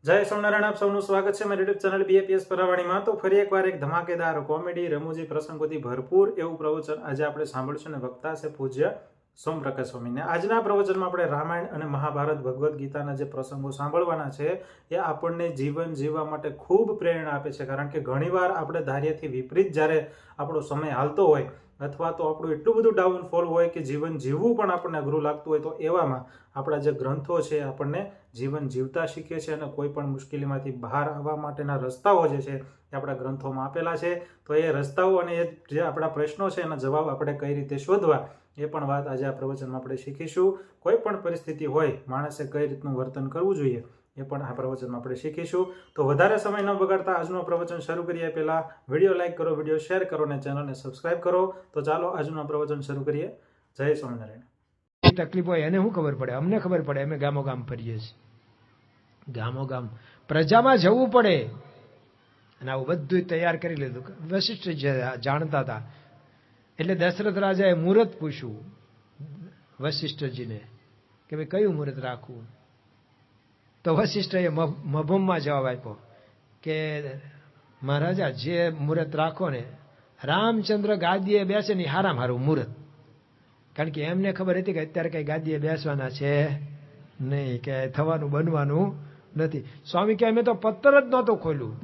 જય સ્વામિનારાયણ, આપ સૌનું સ્વાગત છે મારી યુટ્યુબ ચેનલ બીએપીએસ પરાવાણીમાં। તો ફરી એકવાર એક ધમાકેદાર કોમેડી રમૂજી પ્રસંગોથી ભરપૂર એવું પ્રવચન આજે આપણે સાંભળશું અને વક્તા છે પૂજ્ય સોમપ્રકાશ સ્વામીને। આજના પ્રવચનમાં આપણે રામાયણ અને મહાભારત ભગવદ્ ગીતાના જે પ્રસંગો સાંભળવાના છે એ આપણને જીવન જીવવા માટે ખૂબ પ્રેરણા આપે છે। કારણ કે ઘણીવાર આપણે ધાર્યાથી વિપરીત જ્યારે આપણો સમય હાલતો હોય અથવા તો આપણું એટલું બધું ડાઉનફોલ હોય કે જીવન જીવવું પણ આપણને અઘરું લાગતું હોય, તો એવામાં આપણા જે ગ્રંથો છે આપણને જીવન જીવતા શીખે છે અને કોઈ પણ મુશ્કેલીમાંથી બહાર આવવા માટેના રસ્તાઓ જે છે એ આપણા ગ્રંથોમાં આપેલા છે। તો એ રસ્તાઓ અને એ જે આપણા પ્રશ્નો છે એના જવાબ આપણે કઈ રીતે શોધવા એ પણ વાત આજે આ પ્રવચનમાં આપણે શીખીશું। કોઈ પણ પરિસ્થિતિ હોય માણસે કઈ રીતનું વર્તન કરવું જોઈએ એ પણ આ પ્રવચનમાં આપણે શીખીશું। તો વધારે સમય ન બગાડતા આજનું પ્રવચન શરૂ કરીએ પહેલા વિડીયો લાઈક કરો, વિડીયો શેર કરો અને ચેનલને સબસ્ક્રાઇબ કરો। તો ચાલો આજનું પ્રવચન શરૂ કરીએ। જય સ્વામિનારાયણ। તકલીફ હોય એને શું ખબર પડે? અમને ખબર પડે, અમે ગામો ગામ ફરીએ છીએ, ગામો ગામ પ્રજામાં જવું પડે અને આવું બધું તૈયાર કરી લીધું। વશિષ્ઠ જાણતા હતા એટલે દશરથ રાજાએ મુહૂર્ત પૂછ્યું વશિષ્ઠજીને કે ભાઈ કયું મુહૂર્ત રાખવું? તો વશિષ્ઠએ મભમમાં જવાબ આપ્યો કે મહારાજા જે મુહૂર્ત રાખો ને, રામચંદ્ર ગાદીએ બેસે ને હારામાં હારું મુહૂર્ત। કારણ કે એમને ખબર હતી કે અત્યારે કઈ ગાદીએ બેસવાના છે નહીં, કે થવાનું બનવાનું નથી। સ્વામી કે અમે તો પત્તર જ નહોતું ખોલ્યું,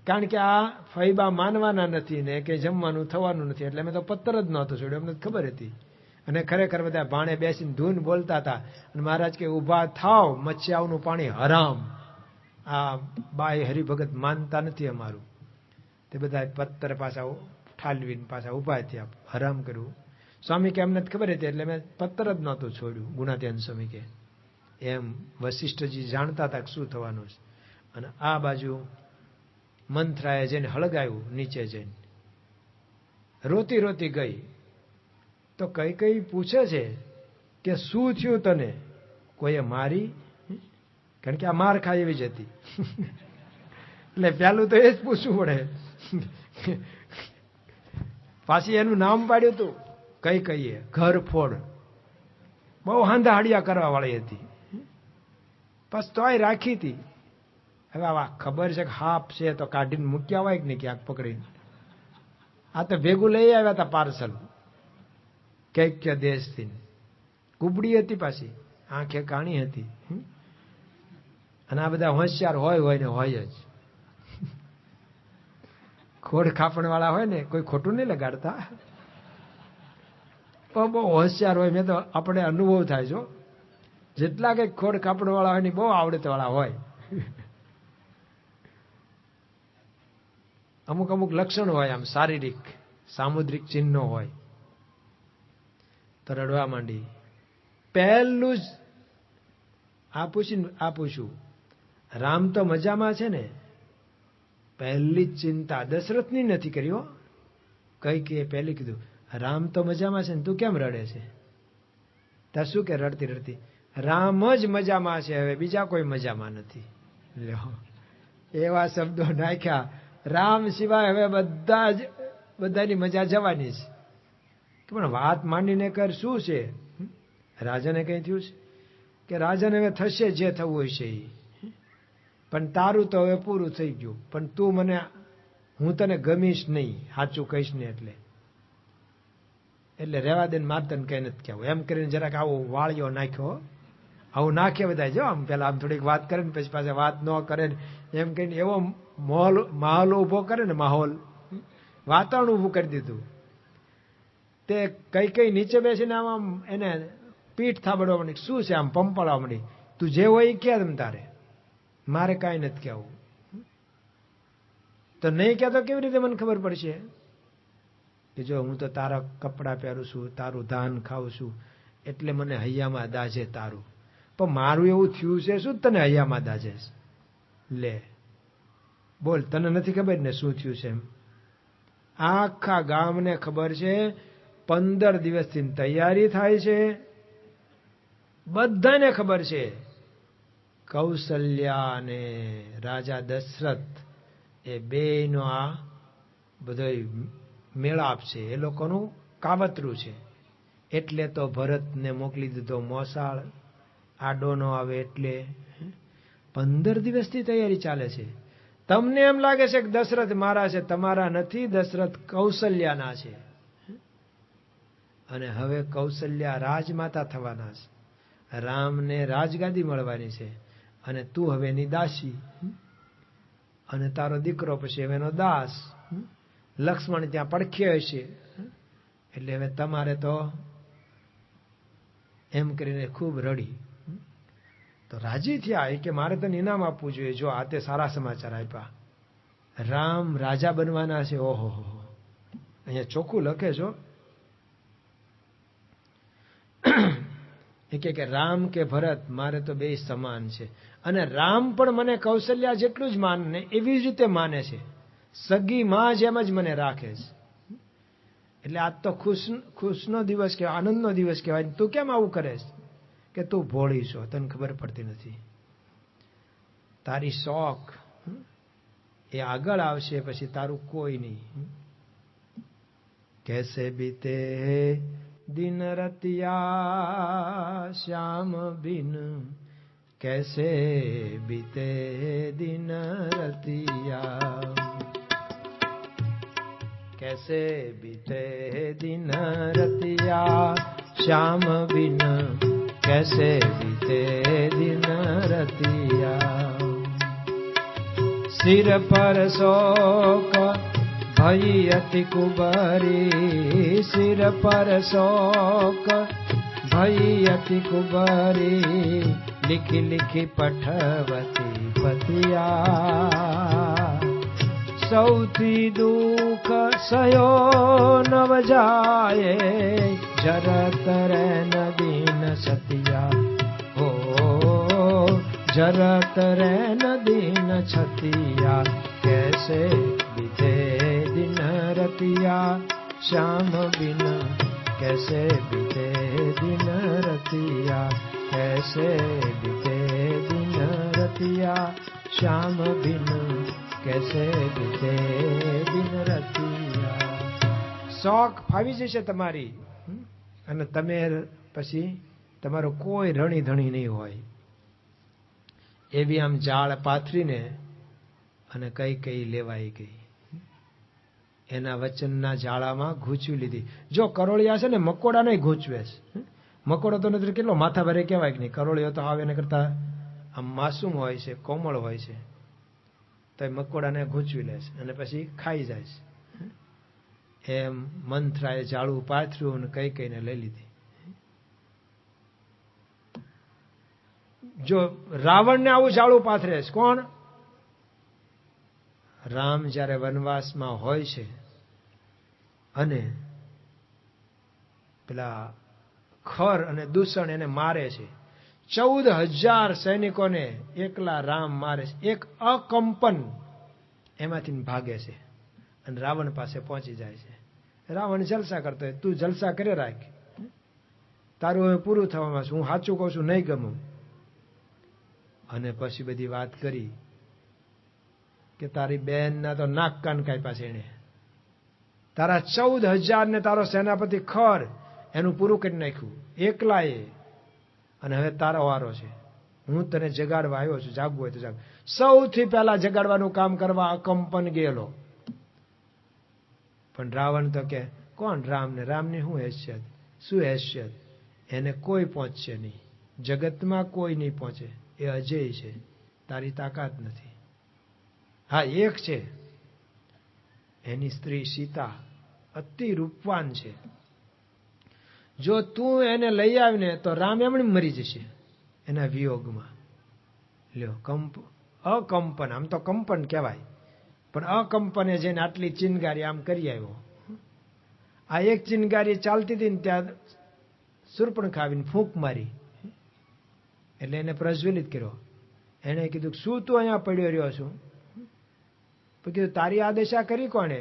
કારણ કે આ ફૈબા માનવાના નથી ને કે જમવાનું થવાનું નથી, એટલે અમે તો પત્તર જ નહોતું છોડ્યું, અમને ખબર હતી। અને ખરેખર બધા ભાણે બેસીને ધૂન બોલતા હતા અને મહારાજ કે ઊભા થાવ, મચ્છાઓનું પાણી હરામ, આ બાય હરિભગત માનતા નથી અમારું। તે બધા પત્તર પાછા ઠાલવીને પાછા ઊભા થયા, હરામ કર્યું। સ્વામી કે અમને ખબર હતી એટલે મેં પત્તર જ નહોતું છોડ્યું। ગુણાત્યાન સ્વામી કે એમ વશિષ્ઠજી જાણતા હતા કે શું થવાનું છે। અને આ બાજુ મંથરાએ જઈને હળગાવ્યું, નીચે જઈને રોતી રોતી ગઈ। તો કઈ કઈ પૂછે છે કે શું થયું તને? કોઈએ મારી? કારણ કે આ માર ખાય એવી જ હતી એટલે પેલું તો એ જ પૂછવું પડે। પાછી એનું નામ પાડ્યું હતું કઈ કહીએ ઘરફોડ, બહુ હાંધા હાડિયા કરવા વાળી હતી, બસ તોય રાખી હતી। હવે આવા ખબર છે કે હાપ છે તો કાઢીને મૂક્યા હોય કે નહીં ક્યાંક પકડીને, આ તો ભેગું લઈ આવ્યા હતા પાર્સલ કૈક્ય દેશથી। કુબડી હતી પાછી, આંખે કાણી હતી, અને આ બધા હોશિયાર હોય ને હોય જ। ખોડ ખાપણ વાળા હોય ને કોઈ ખોટું નહીં લગાડતા, બહુ હોશિયાર હોય। મેં તો આપણે અનુભવ થાય છો, જેટલા કઈ ખોડ ખાપડ વાળા હોય ને બહુ આવડત વાળા હોય। અમુક અમુક લક્ષણ હોય આમ શારીરિક સામુદ્રિક ચિહ્નો હોય। તો રડવા માંડી। પહેલું જ આ પૂછ્યું રામ તો મજામાં છે ને? પહેલી જ ચિંતા દશરથની નથી કરી હો, કઈ કે પહેલી કીધું રામ તો મજામાં છે ને, તું કેમ રડે છે? ત્યાં શું કે રડતી રડતી રામ જ મજામાં છે, હવે બીજા કોઈ મજામાં નથી। એવા શબ્દો નાખ્યા, રામ સિવાય હવે બધાની મજા જવાની છે। પણ વાત માંડીને કર, શું છે? રાજાને કઈ થયું છે કે રાજાને હવે થશે જે થવું હોય છે, પણ તારું તો હવે પૂરું થઈ ગયું, પણ તું મને, હું તને ગમીશ નહીં, સાચું કહીશ ને એટલે રહેવા દે, માર તને કઈ નથી કહેવું, એમ કરીને જરાક આવો વાળિયો નાખ્યો। આવું નાખે બધા, જો આમ પેલા આમ થોડીક વાત કરે ને પછી પાછા વાત ન કરે ને એમ કહીને એવો માહોલ ઉભો કરે ને, માહોલ વાતાવરણ ઉભું કરી દીધું। તે કઈ નીચે બેસીને આમ એને પીઠ થાબડવા માંડી, શું છે આમ પંપાળવા માંડી, તું જે હોય એ કે તમ તારે, મારે કાંઈ નથી કહેવું। તો નહીં કહેતો કેવી રીતે મને ખબર પડશે કે જો હું તો તારા કપડાં પહેરું છું, તારું ધાન ખાઉં છું, એટલે મને હૈયામાં દાજે તારું, પણ મારું એવું થયું છે શું તને હૈયામાં દાજે? લે બોલ, તને નથી ખબર ને શું થયું છે? એમ આખા ગામને ખબર છે, 15 દિવસથી તૈયારી થાય છે, બધાને ખબર છે। કૌશલ્યા અને રાજા દશરથ એ બેયનો આ બધો મેળાપ છે, એ લોકોનું કાવતરું છે। એટલે તો ભરતને મોકલી દીધો મોસાળ, આડો ન આવે એટલે। 15 દિવસથી તૈયારી ચાલે છે. તમને એમ લાગે છે કે દશરથ મારા છે, તમારા નથી, દશરથ કૌશલ્યાના છે. અને હવે કૌશલ્યા રાજમાતા થવાના છે, રામને રાજગાદી મળવાની છે, અને તું હવે એની દાસી, અને તારો દીકરો પછી હવે એનો દાસ. લક્ષ્મણ ત્યાં પડખે હશે, એટલે હવે તમારે તો એમ કરીને ખૂબ રડી. તો રાજી થયા કે મારે તને ઇનામ આપવું જોઈએ, જો આ તે સારા સમાચાર આપ્યા, રામ રાજા બનવાના છે. ઓહો, અહીંયા ચોખ્ખું લખે છો એ કે રામ કે ભરત મારે તો બે સમાન છે, અને રામ પણ મને કૌશલ્યા જેટલું જ માને, એવી જ રીતે માને છે, સગી માં જેમ જ મને રાખે છે. એટલે આજ તો ખુશનો દિવસ કહેવાય, આનંદનો દિવસ કહેવાય. તું કેમ આવું કરે છે? કે તું ભોળી છો, તને ખબર પડતી નથી. તારી શોખ એ આગળ આવશે, પછી તારું કોઈ નહીં. कैसे बीते दिन रतिया श्याम बिन, कैसे बीते दिन रतिया, कैसे बीते दिन रतिया श्याम बिन, कैसे बीते दिन रतिया. सिर पर शोक भई अति कुबरी, सिर पर शोक भई अति कुबरी, लिखी लिखी पठवती पतिया. સૌથી દુઃખ સયો નવ જાય, જરત રે નદીન સતિયા. હો જરત રે નદીન છતિયા, कैसे बीते दिन रतिया श्याम बिन, कैसे बीते दिन रतिया, कैसे बीते दिन रतिया श्याम बिन, कैसे बीते दिन रतिया. શોખ ફાવી જશે તમારી, અને તમે પછી તમારો કોઈ રણી ધણી નહીં હોય. એવી આમ જાળ પાથરીને અને કઈ લેવાઈ ગઈ, એના વચનના જાળામાં ગૂંચવી લીધી. જો કરોળિયા છે ને મકોડા નહીં ગૂંચવે છે. મકોડો તો નથી કેટલો માથા ભારે કહેવાય કે નહીં, કરોળિયો તો આવે એને કરતા આમ માસૂમ હોય છે, કોમળ હોય છે, તો મકોડાને ગૂંચવી લે છે અને પછી ખાઈ જાય છે. એમ મંથરાએ જાળું પાથર્યું અને કઈને લઈ લીધી. જો રાવણને આવું જાળું પાથરે છે કોણ? રામ જ્યારે વનવાસમાં હોય છે અને પેલા ખર અને દૂષણ એને મારે છે, 14,000 સૈનિકોને એકલા રામ મારે છે. એક અકંપન એમાંથી ભાગે છે અને રાવણ પાસે પહોંચી જાય છે. રાવણ જલસા કરતો હોય, તું જલસા કરે રાખ, તારું હવે પૂરું થવામાં છે, હું સાચું કહું છું, નહીં ગમું. અને પછી બધી વાત કરી કે તારી બેનના તો નાક કાન કાપ્યા છે એને, તારા 14,000 ને તારો સેનાપતિ ખર એનું પૂરું કરી નાખ્યું એકલાએ, અને હવે તારો વારો છે, હું તને જગાડવા આવ્યો છું, જાગવું હોય તો જાગ. સૌથી પહેલા જગાડવાનું કામ કરવા અકંપન ગયેલો. પણ રાવણ તો કે કોણ રામને, રામની શું હેસિયત, એને કોઈ પહોંચશે નહીં, જગતમાં કોઈ નહીં પહોંચે, એ અજય છે, તારી તાકાત નથી. હા એક છે, એની સ્ત્રી સીતા અતિ રૂપવાન છે, જો તું એને લઈ આવીને તો રામ એમણે મરી જશે એના વિયોગમાં. લ્યો અકંપન, આમ તો કંપન કહેવાય, પણ અકંપને જેને આટલી ચિનગારી આમ કરી આવ્યો. આ એક ચિનગારી ચાલતી હતી ને ત્યાં શૂર્પણખા આવીને ફૂંક મારી, એટલે એને પ્રજ્વલિત કર્યો. એને કીધું શું તું અહીંયા પડ્યો રહ્યો છું? કીધું તારી આ દશા કરી કોણે?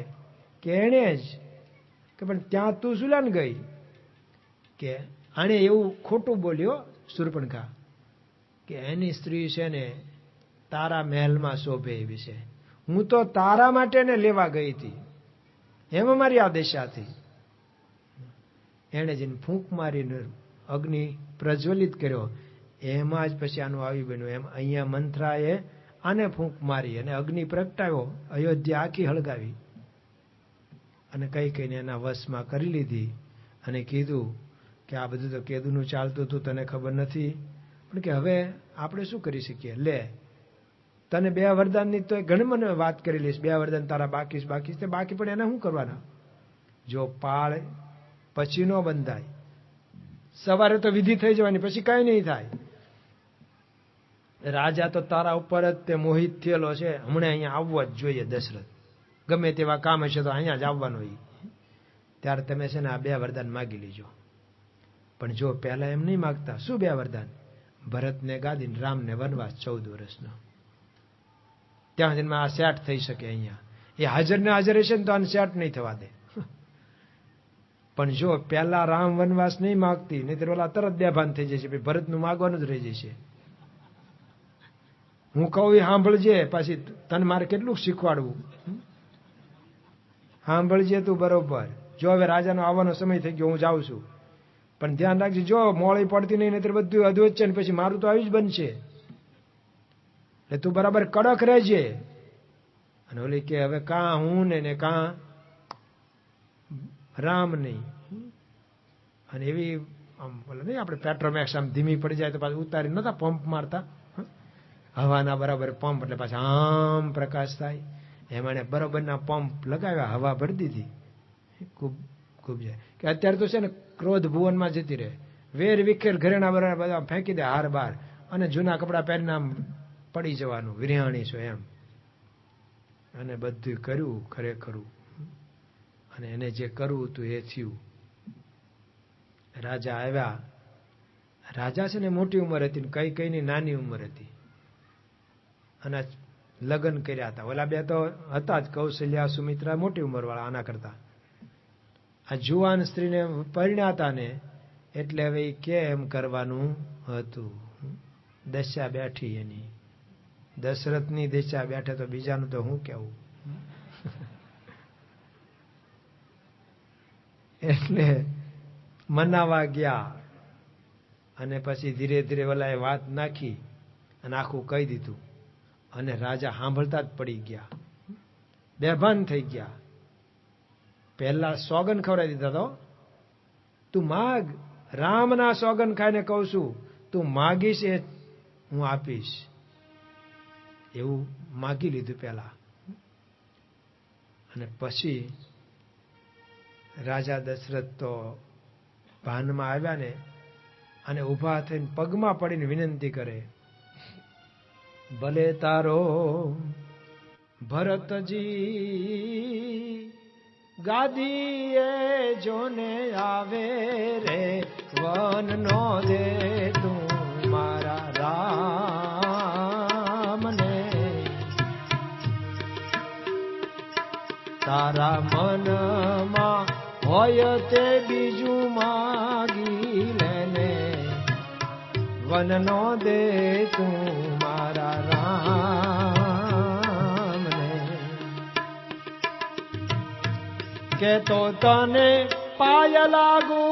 કે એણે જ. કે પણ ત્યાં તું શું લાન ગઈ? કે આણે એવું ખોટું બોલ્યો શૂર્પણખા કે એની સ્ત્રી છે ને તારા મહેલમાં શોભે એવી છે, હું તો તારા માટે ને લેવા ગઈ હતી, એમાં મારી આ દશા હતી. એણે જઈને ફૂંક મારીને અગ્નિ પ્રજ્વલિત કર્યો. એમાં જ પછી આનું આવી બન્યું. એમ અહીંયા મંથરાએ આને ફૂંક મારી અને અગ્નિ પ્રગટાવ્યો, અયોધ્યા આખી હળગાવી અને કઈ કઈને એના વશમાં કરી લીધી અને કીધું કે આ બધું તો કેદુનું ચાલતું હતું, તને ખબર નથી, પણ કે હવે આપણે શું કરી શકીએ, લે તને 2 વરદાનની તો ઘણી મને વાત કરી લઈશ, 2 વરદાન તારા બાકી તે બાકી પણ એને શું કરવાના? જો પાળ પછી ન બંધાય, સવારે તો વિધિ થઈ જવાની, પછી કઈ નહીં થાય. રાજા તો તારા ઉપર જ તે મોહિત થયેલો છે, હમણાં અહીંયા આવવા જ જોઈએ દશરથ, ગમે તેવા કામ હશે તો અહીંયા જ આવવાનો. ત્યારે તમે છે ને આ 2 વરદાન માગી લેજો. પણ જો પહેલા એમ નહીં માગતા, શું 2 વરદાન? ભરતને ગાદી, રામને વનવાસ 14 વર્ષનો. ત્યાં સુધીમાં આ સેટ થઈ શકે. અહીંયા એ હાજર ને હાજર હશે ને તો આને સેટ નહીં થવા દે. પણ જો પહેલા રામ વનવાસ નહીં માગતી, નહીં તો ઓલા તરત બેભાન થઈ જશે, ભરતનું માગવાનું જ રહી જશે. હું કહું એ સાંભળજે, પાછી તને મારે કેટલું શીખવાડવું, સાંભળજે તું બરોબર. જો હવે રાજાનો આવવાનો સમય થઈ ગયો, હું જાઉં છું, પણ ધ્યાન રાખજે, જો મોળી પડતી નહીં, નહીતર બધું અધવચ્ચ છે ને પછી મારું તો આવી જ બનશે. એટલે તું બરાબર કડક રહેજે. અને ઓલી કે હવે કાં હું ને કાં રામ નહીં. અને એવી આમ બોલે નહીં આપણે પેટ્રોમેક્સ આમ ધીમી પડી જાય તો પાછું ઉતારી નતા પંપ મારતા, હવાના બરાબર પંપ, એટલે પાછા આમ પ્રકાશ થાય. એમાં બરોબરના પંપ લગાવ્યા, હવા ભરી દીધી, ખૂબ ખૂબ જાય. કે અત્યારે તો છે ને ક્રોધ ભુવનમાં જતી રહે, વેર વિખેર ઘરેણા બરેણા બધા ફેંકી દે હાર બાર, અને જૂના કપડા પહેરીને આમ પડી જવાનું, વિરહાણી છો એમ. અને બધું કર્યું ખરેખરું, અને એને જે કરવું હતું એ થયું. રાજા આવ્યા. રાજા છે ને મોટી ઉંમર હતી, કઈ કઈની નાની ઉંમર હતી, અને લગ્ન કર્યા હતા. ઓલા 2 તો હતા જ, કૌશલ્યા સુમિત્રા મોટી ઉંમર વાળા આના કરતા. આ જુવાન સ્ત્રીને પરિણ્યા હતા ને, એટલે હવે કેમ કરવાનું હતું. દશા બેઠી એની, દશરથની દશા બેઠે તો બીજાનું તો હું કેવું. એટલે મનાવા ગયા, અને પછી ધીરે ધીરે ઓલાએ વાત નાખી અને આખું કહી દીધું. અને રાજા સાંભળતા જ પડી ગયા, બેભાન થઈ ગયા. પહેલા સોગન ખવડાવી દીધા તો, તું માગ, રામના સોગન ખાઈને કહું છું, તું માગીશ એ હું આપીશ. એવું માગી લીધું પહેલા. અને પછી રાજા દશરથ તો ભાનમાં આવ્યા ને, અને ઊભા થઈને પગમાં પડીને વિનંતી કરે, ભલે તારો ભરતજી ગાદીએ જોને આવે રે, વન નો દે તું મારા રામને, તારા મનમાં હોય તે બીજું માગી લેને, વન નો દે તું મારા રામને. કે તો તને પાય લાગુ,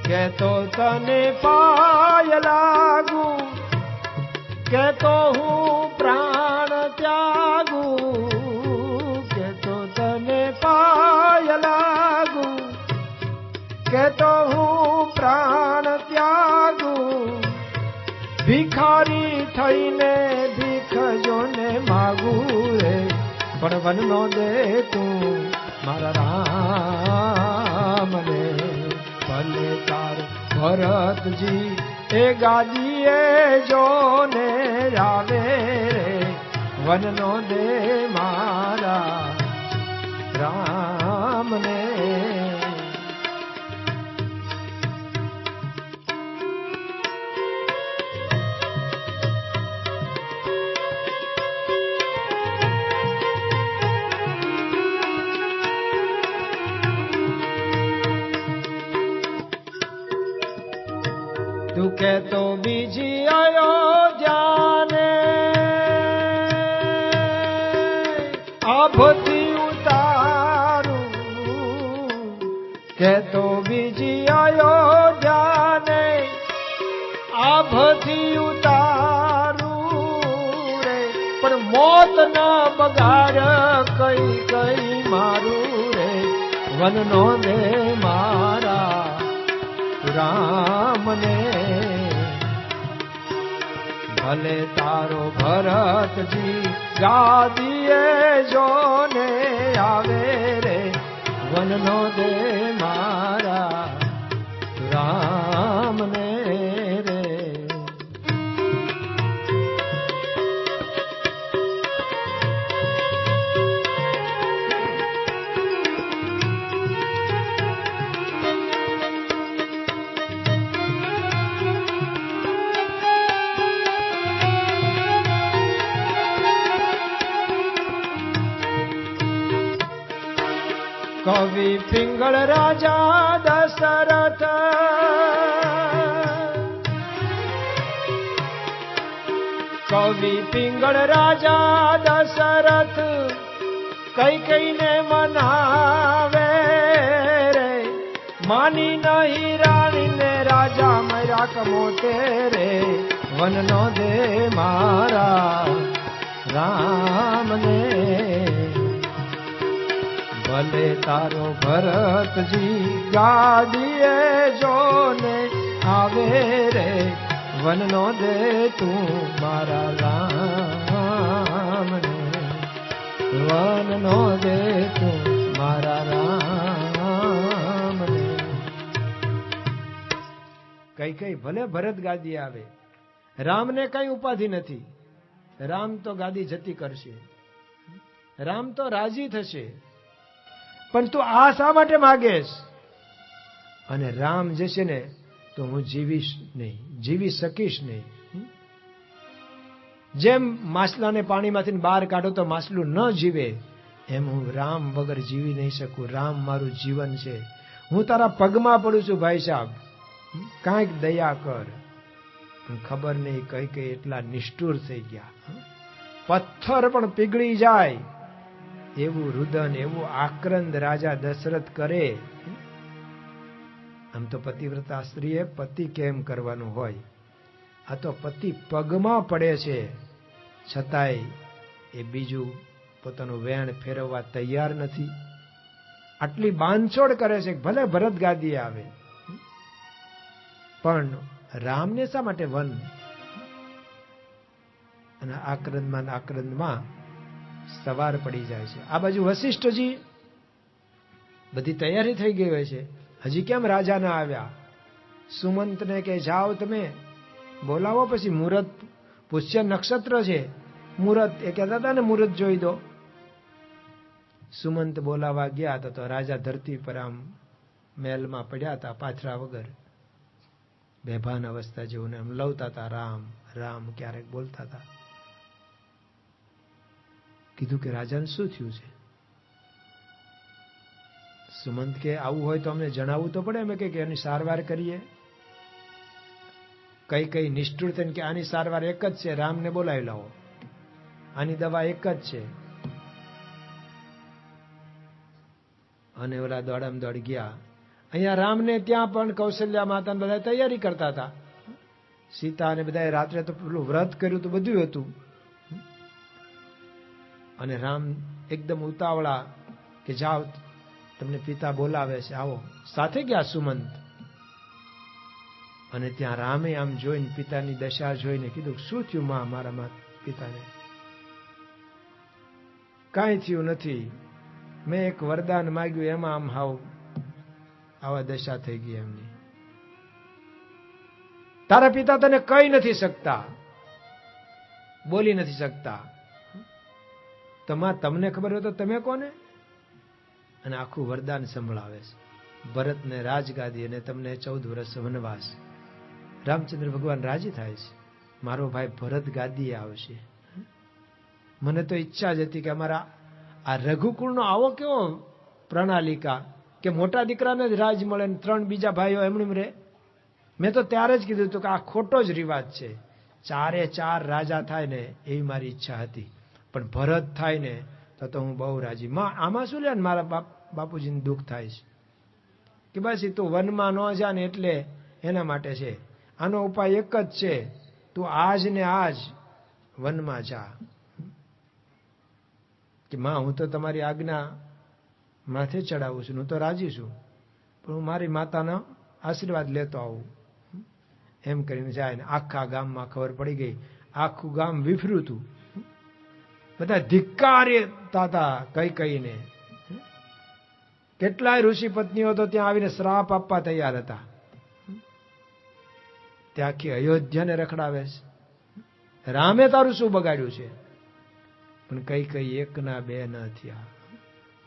કે તો તને પાય લાગુ, કે તો હું પ્રાણ ત્યાગુ, કે તો તને પાય લાગુ, કે તો હું પ્રાણ ત્યાગુ. ભિખારી થઈને ભીખ જોને માગું રે, પણ વન નો દે તું મારા રામને. ભલે તાર ભરતજી એ ગાદીએ જોને આવે રે, વન નો દે મારા રામને. તું કે તો બીજી અયોધ્યાને આભથી ઉતારું, ના બગાડ કઈ કઈ મારું રે વનનો દે મારા રામને. ભલે તારો ભરતજી ગાદીએ જોને આવે રે વનનો દે મારા રામને રે. કવિ પિંગળ રાજા દશરથ કવિ પિંગળ રાજા દશરથ કઈ કઈને મનાવે રે માની નહીં રાણીને રાજા મર્યા કમોતે રે વનનો દે મારા રામને. ભલે તારો ભરતજી ગાદીએ જોને આવે રે વનનો દે તું મારા રામને. વનનો દે તું મારા રામને. કઈ કઈ ભલે ભરત ગાદી આવે, રામને કઈ ઉપાધિ નથી. રામ તો ગાદી જતી કરશે, રામ તો રાજી થશે. પણ તું આ શા માટે માગેશ? અને રામ જે છે ને તો હું જીવીશ નહીં, જીવી શકીશ નહીં. જેમ માછલાને પાણીમાંથી બહાર કાઢો તો માછલું ન જીવે, એમ હું રામ વગર જીવી નહીં શકું. રામ મારું જીવન છે. હું તારા પગમાં પડું છું ભાઈ સાહેબ, કાંઈક દયા કર. પણ ખબર નહીં કઈ કઈ એટલા નિષ્ઠુર થઈ ગયા, પથ્થર પણ પીગળી જાય એવું રુદન, એવું આક્રંદ રાજા દશરથ કરે. આમ તો પતિવ્રતા સ્ત્રીએ પતિ કેમ કરવાનું હોય, આ તો પતિ પગમાં પડે છે છતાંય એ બીજું પોતાનું વેણ ફેરવવા તૈયાર નથી. આટલી બાંધછોડ કરે છે. ભલે ભરત ગાદીએ આવે, પણ રામને શા માટે વન? અને આક્રંદમાં સવાર પડી જાય છે. આ બાજુ વશિષ્ઠજી બધી તૈયારી થઈ ગઈ હોય છે, હજી કેમ રાજા ના આવ્યા? સુમંતને કે જાઓ તમે બોલાવો, પછી મુહૂર્ત, પુષ્ય નક્ષત્ર છે મુહૂર્ત, એ કહેતા હતા ને મુહૂર્ત જોઈ દો. સુમંત બોલાવા ગયા તો રાજા ધરતી પર આમ મહેલમાં પડ્યા હતા, પાથરા વગર, બેભાન અવસ્થા જેવું, એમ લવતા હતા રામ રામ, ક્યારેક બોલતા હતા. કીધું કે રાજાને શું થયું છે? સુમંત કે આવું હોય તો અમને જણાવવું તો પડે, અમે કે એની સારવાર કરીએ. કઈ કઈ નિષ્ઠુર થઈને કે આની સારવાર એક જ છે, રામને બોલાવી લાવો, આની દવા એક જ છે. અને ઓલા દોડામ દોડ ગયા. અહીંયા રામને ત્યાં પણ કૌશલ્યા માતા બધા તૈયારી કરતા હતા. સીતા અને બધા રાત્રે તો પેલું વ્રત કર્યું તો બધું હતું. અને રામ એકદમ ઉતાવળા કે જાઓ તમને પિતા બોલાવે છે, આવો. સાથે ગયા સુમંત. અને ત્યાં રામે આમ જોઈને, પિતાની દશા જોઈને કીધું, શું થયું માં મારા પિતાને? કાંઈ થયું નથી, મેં એક વરદાન માંગ્યું એમાં આમ હાવ આવા દશા થઈ ગઈ એમની. તારા પિતા તને કહી નથી શકતા, બોલી નથી શકતા. તમને ખબર હોય તો તમે કોને? અને આખું વરદાન સંભળાવે છે. ભરતને રાજગાદી અને તમને 14 વર્ષ વનવાસ. રામચંદ્ર ભગવાન રાજી થાય છે, મારો ભાઈ ભરત ગાદીએ આવશે. મને તો ઈચ્છા જ હતી કે અમારા આ રઘુકુળનો આવો કેવો પ્રણાલિકા કે મોટા દીકરાને જ રાજ મળે ને 3 બીજા ભાઈઓ એમણે રહે. મેં તો ત્યારે જ કીધું હતું કે આ ખોટો જ રિવાજ છે. 4 રાજા થાય ને એવી મારી ઈચ્છા હતી, પણ ભરત થાય ને તો હું બહુ રાજી. માં આમાં શું લે, મારા બાપુજીને દુઃખ થાય છે કે બસ તું વનમાં ન જા ને એટલે એના માટે છે. આનો ઉપાય એક જ છે, તું આજ ને આજ વનમાં જા. કે માં હું તો તમારી આજ્ઞા માથે ચડાવું છું, હું તો રાજી છું, પણ હું મારી માતાનો આશીર્વાદ લેતો આવું. એમ કરીને જાય ને આખા ગામમાં ખબર પડી ગઈ. આખું ગામ વિફર્યું હતું. બધા ધિક્કારતા હતા કઈ. કેટલાય ઋષિ પત્નીઓ તો ત્યાં આવીને શ્રાપ આપવા તૈયાર હતા. ત્યાં આખી અયોધ્યાને રખડાવે છે, રામે તારું શું બગાડ્યું છે? પણ કઈ એક ના બે ન થયા.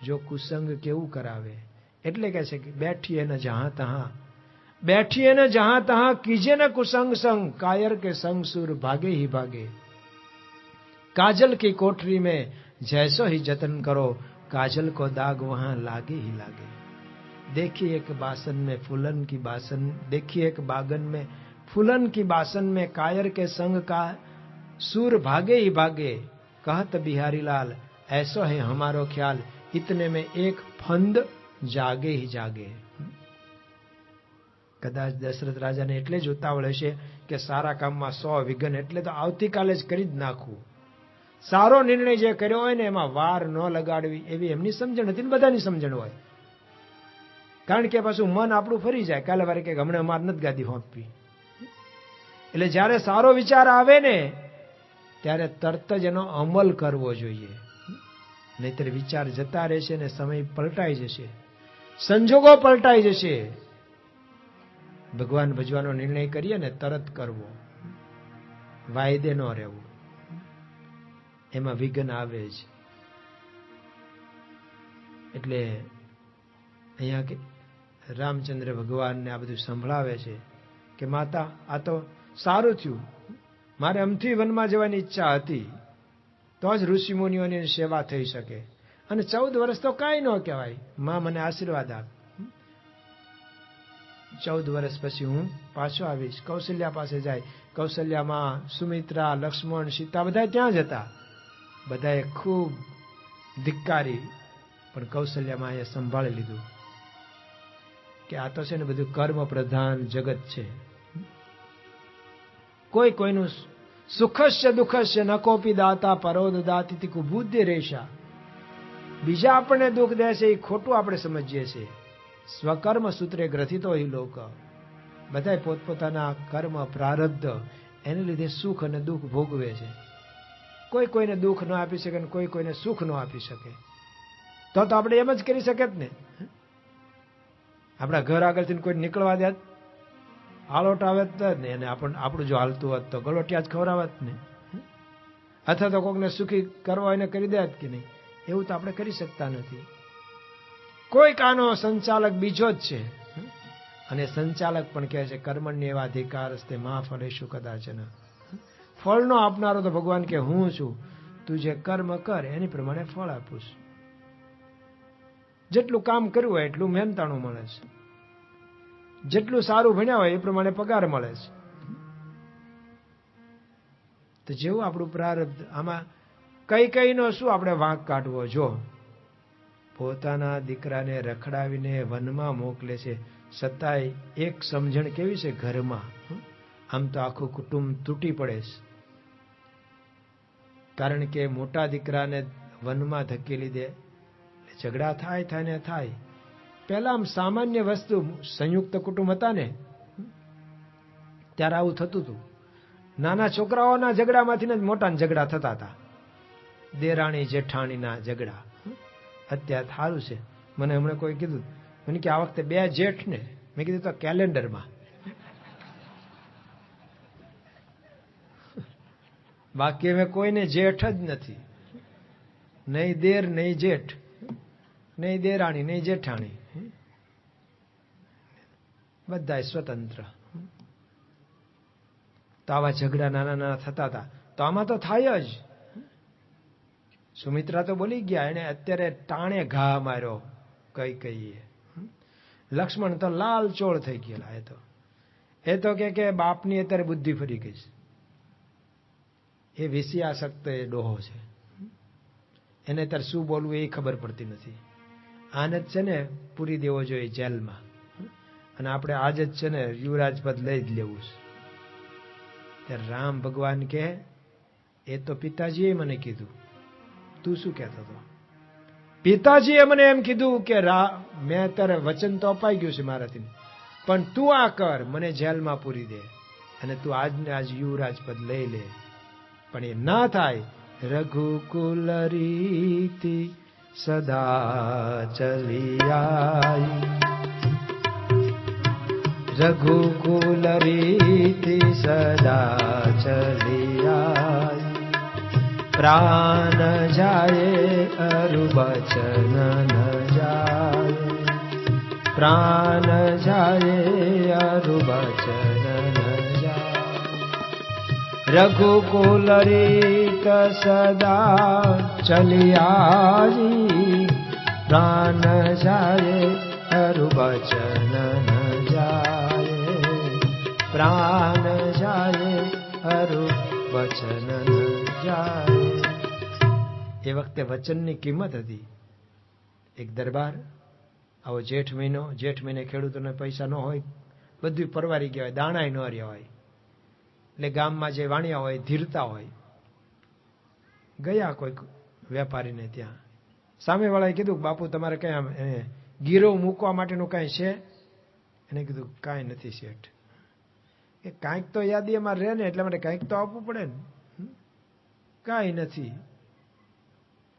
જો કુસંગ કેવું કરાવે. એટલે કહે છે કે બેઠીએ ન જહાં તહાં, बैठिए न जहां तहां, कीजिए न कुसंग संग, कायर के संग सुर भागे ही भागे. काजल की कोठरी में जैसो ही जतन करो, काजल को दाग वहां लागे ही लागे. देखिए एक बासन में फूलन की बासन, देखिए एक बागन में फूलन की बासन में कायर के संग का सूर भागे ही भागे. कहत बिहारी लाल ऐसो है हमारो ख्याल, इतने में एक फंद जागे ही जागे. કદાચ દશરથ રાજાને એટલે જ ઉતાવળ હશે કે સારા કામમાં 100 વિઘ્ન, એટલે તો આવતીકાલે જ કરી જ નાખવું. સારો નિર્ણય જે કર્યો હોય ને એમાં વાર ન લગાડવી, એવી એમની સમજણ હતી ને બધાની સમજણ હોય. કારણ કે પાછું મન આપણું ફરી જાય, કાલે વારે કે હમણાં અમારે નથી ગાદી હોંપવી. એટલે જ્યારે સારો વિચાર આવે ને ત્યારે તરત જ એનો અમલ કરવો જોઈએ, નહીતર વિચાર જતા રહેશે ને સમય પલટાઈ જશે, સંજોગો પલટાઈ જશે. ભગવાન ભજવાનો નિર્ણય કરીએ ને તરત કરવો, વાયદે ન રહેવું, એમાં વિઘ્ન આવે જ. એટલે અહીંયા કે રામચંદ્ર ભગવાનને આ બધું સંભળાવે છે કે માતા આ તો સારું થયું, મારે અમથી વનમાં જવાની ઈચ્છા હતી તો જ ઋષિ મુનિઓની સેવા થઈ શકે, અને 14 વર્ષ તો કાંઈ ન કહેવાય. માં મને આશીર્વાદ આપ, 14 વર્ષ પછી હું પાછો આવીશ. કૌશલ્યા પાસે જાય. કૌશલ્યામાં સુમિત્રા, લક્ષ્મણ, સીતા બધા ત્યાં જ હતા. બધાએ ખૂબ ધિક્કારી, પણ કૌશલ્યામાં એ સંભાળી લીધું કે આ તો છે ને બધું કર્મ પ્રધાન જગત છે. કોઈનું સુખસ્ય દુઃખસ્ય ન કોપી દાતા પરોદ દાતી કુબુદ્ધિ રેશા. બીજા આપણને દુઃખ દે છે એ ખોટું આપણે સમજીએ છીએ. સ્વકર્મ સૂત્રે ગ્રથિતો હિ લોક. બધા પોતપોતાના કર્મ પ્રારબ્ધ એને લીધે સુખ અને દુઃખ ભોગવે છે. કોઈને દુઃખ ન આપી શકે અને કોઈને સુખ ન આપી શકે. તો આપણે એમ જ કરી શકે જ ને. આપણા ઘર આગળથી કોઈ નીકળવા દે, આલોટ આવે ને એને આપણું જો હાલતું હોત તો ગલોટિયા જ ખવડાવત ને, અથવા તો કોકને સુખી કરવા એને કરી દે કે નહીં. એવું તો આપણે કરી શકતા નથી. કોઈક આનો સંચાલક બીજો જ છે, અને સંચાલક પણ કહે છે કર્મણ્ય એવા અધિકાર હસ્તે મા ફલેશુ કદાચન. ફળનો આપનારો તો ભગવાન કે હું છું, તું જે કર્મ કર એની પ્રમાણે ફળ આપું છું. જેટલું કામ કર્યું હોય એટલું મહેનતાણું મળે છે, જેટલું સારું ભણ્યા હોય એ પ્રમાણે પગાર મળે છે. તો જેવું આપણું પ્રારબ્ધ. આમાં કઈનો શું આપણે વાંક કાઢવો? જો પોતાના દીકરાને રખડાવીને વનમાં મોકલે છે, છતાંય એક સમજણ કેવી છે ઘરમાં, આમ તો આખું કુટુંબ તૂટી પડે છે. કારણ કે મોટા દીકરાને વનમાં ધકેલી દે, ઝઘડા થાય. પહેલા આમ સામાન્ય વસ્તુ, સંયુક્ત કુટુંબ હતા ને ત્યારે આવું થતું હતું. નાના છોકરાઓના ઝઘડામાંથી જ મોટા ઝઘડા થતા હતા, દેરાણી જેઠાણીના ઝઘડા. અત્યારે સારું છે. મને હમણાં કોઈ કીધું, મને કે આ વખતે 2 જેઠ ને. મેં કીધું તો કેલેન્ડરમાં, બાકી અમે કોઈને જેઠ જ નથી. નહીં દેર, નહીં જેઠ, નહીં દેરાણી, નહીં જેઠાણી, બધા સ્વતંત્ર. તો આવા ઝઘડા નાના થતા હતા. તો આમાં તો થાય જ. સુમિત્રા તો બોલી ગયા, એને અત્યારે ટાણે ઘા માર્યો કહીએ. લક્ષ્મણ તો લાલ ચોળ થઈ ગયેલા. એ તો કે બાપની અત્યારે બુદ્ધિ ફરી ગઈ છે. એ વિષયાસક્ત એ ડોહો છે, એને અત્યારે શું બોલવું એ ખબર પડતી નથી. આને જ છે ને પૂરી દેવો જોઈએ જેલમાં, અને આપણે આજ જ છે ને યુવરાજ પદ લઈ જ લેવું છે. ત્યારે રામ ભગવાન કહે એ તો પિતાજીએ મને કીધું, તું શું કહેતો હતો? પિતાજીએ મને એમ કીધું કે મેં તારે વચન તો અપાઈ ગયું છે મારાથી, પણ તું આ કર, મને જેલમાં પૂરી દે અને તું આજને આજ યુવરાજ પદ લઈ લે. પણ એ ના થાય. રઘુકુલ રીતિ સદા ચલી આઈ, રઘુકુલ રીતિ સદા ચલી આઈ, પ્રાણ જાય અરુ બચન ન જાય, પ્રાણ જાય અરુ બચન ન જાય, રઘુકુલ રીત સદા ચલી આઈ, પ્રાણ જાય અરુ બચન ન જાય, પ્રાણ જાય અરુ વચન ન જાય. એ વખતે વચનની કિંમત હતી. એક દરબાર, આવો જેઠ મહિને ખેડૂતોને પૈસા ન હોય, બધું પરવારી ગયા હોય, દાણાય ન રહ્યા હોય, એટલે ગામમાં જે વાણિયા હોય ધીરતા હોય, ગયા કોઈક વેપારીને ત્યાં. સામેવાળાએ કીધું બાપુ તમારે કઈ ગીરો મૂકવા માટેનું કાંઈ છે? એને કીધું કાંઈ નથી શેઠ. એ કાંઈક તો યાદી એમાં રહે ને, એટલા માટે કાંઈક તો આપવું પડે ને. કાંઈ નથી.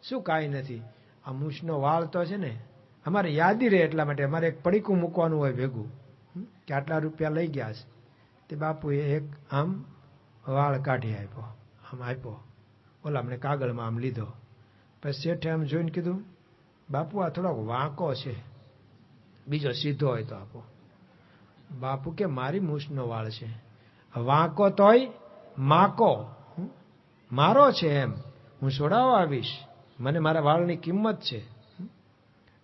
શું કાંઈ નથી? આ મૂછનો વાળ તો છે ને, અમારે યાદી રહે એટલા માટે અમારે એક પડીકું મૂકવાનું હોય ભેગું, કે આટલા રૂપિયા લઈ ગયા છે. તે બાપુએ એક આમ વાળ કાઢી આપ્યો, આમ આપ્યો, ઓલા અમને કાગળમાં આમ લીધો. પછી શેઠે આમ જોઈને કીધું બાપુ આ થોડોક વાંકો છે, બીજો સીધો હોય તો આપો. બાપુ કે મારી મૂછનો વાળ છે, વાંકો તોય માકો મારો છે, એમ હું છોડાવવા આવીશ, મને મારા વાળની કિંમત છે.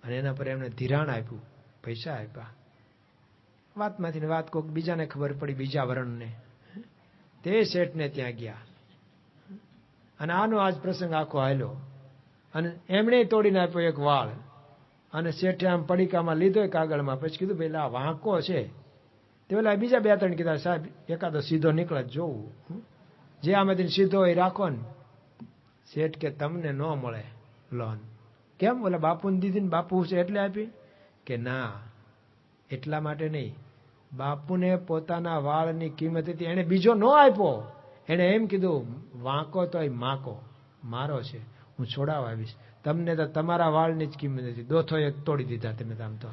અને એના પર એમને ધિરાણ આપ્યું, પૈસા આપ્યા. વાતમાંથી વાત કોઈક બીજાને ખબર પડી, બીજા વરણને. તે શેઠને ત્યાં ગયા અને આનો આજ પ્રસંગ આખો હાલ્યો. અને એમણે તોડીને આપ્યો એક વાળ, અને શેઠે આમ પડીકામાં લીધો કાગળમાં. પછી કીધું ભાઈ આ વાંકો છે. તે પેલા બીજા બે ત્રણ કીધા સાહેબ એકાદો સીધો નીકળે જોવું, જે આમાંથી સીધો હોય રાખો ને. શેઠ કે તમને ન મળે લોન. કેમ? ઓલા બાપુને દીધી ને બાપુ છે એટલે આપી? કે ના, એટલા માટે નહીં. બાપુને પોતાના વાળની કિંમત હતી, એને બીજો ન આપ્યો. એને એમ કીધું વાંકો તોય માકો મારો છે, હું છોડાવવા આવીશ. તમને તો તમારા વાળની જ કિંમત નથી, દોથોએ તોડી દીધા તમે. આમ તો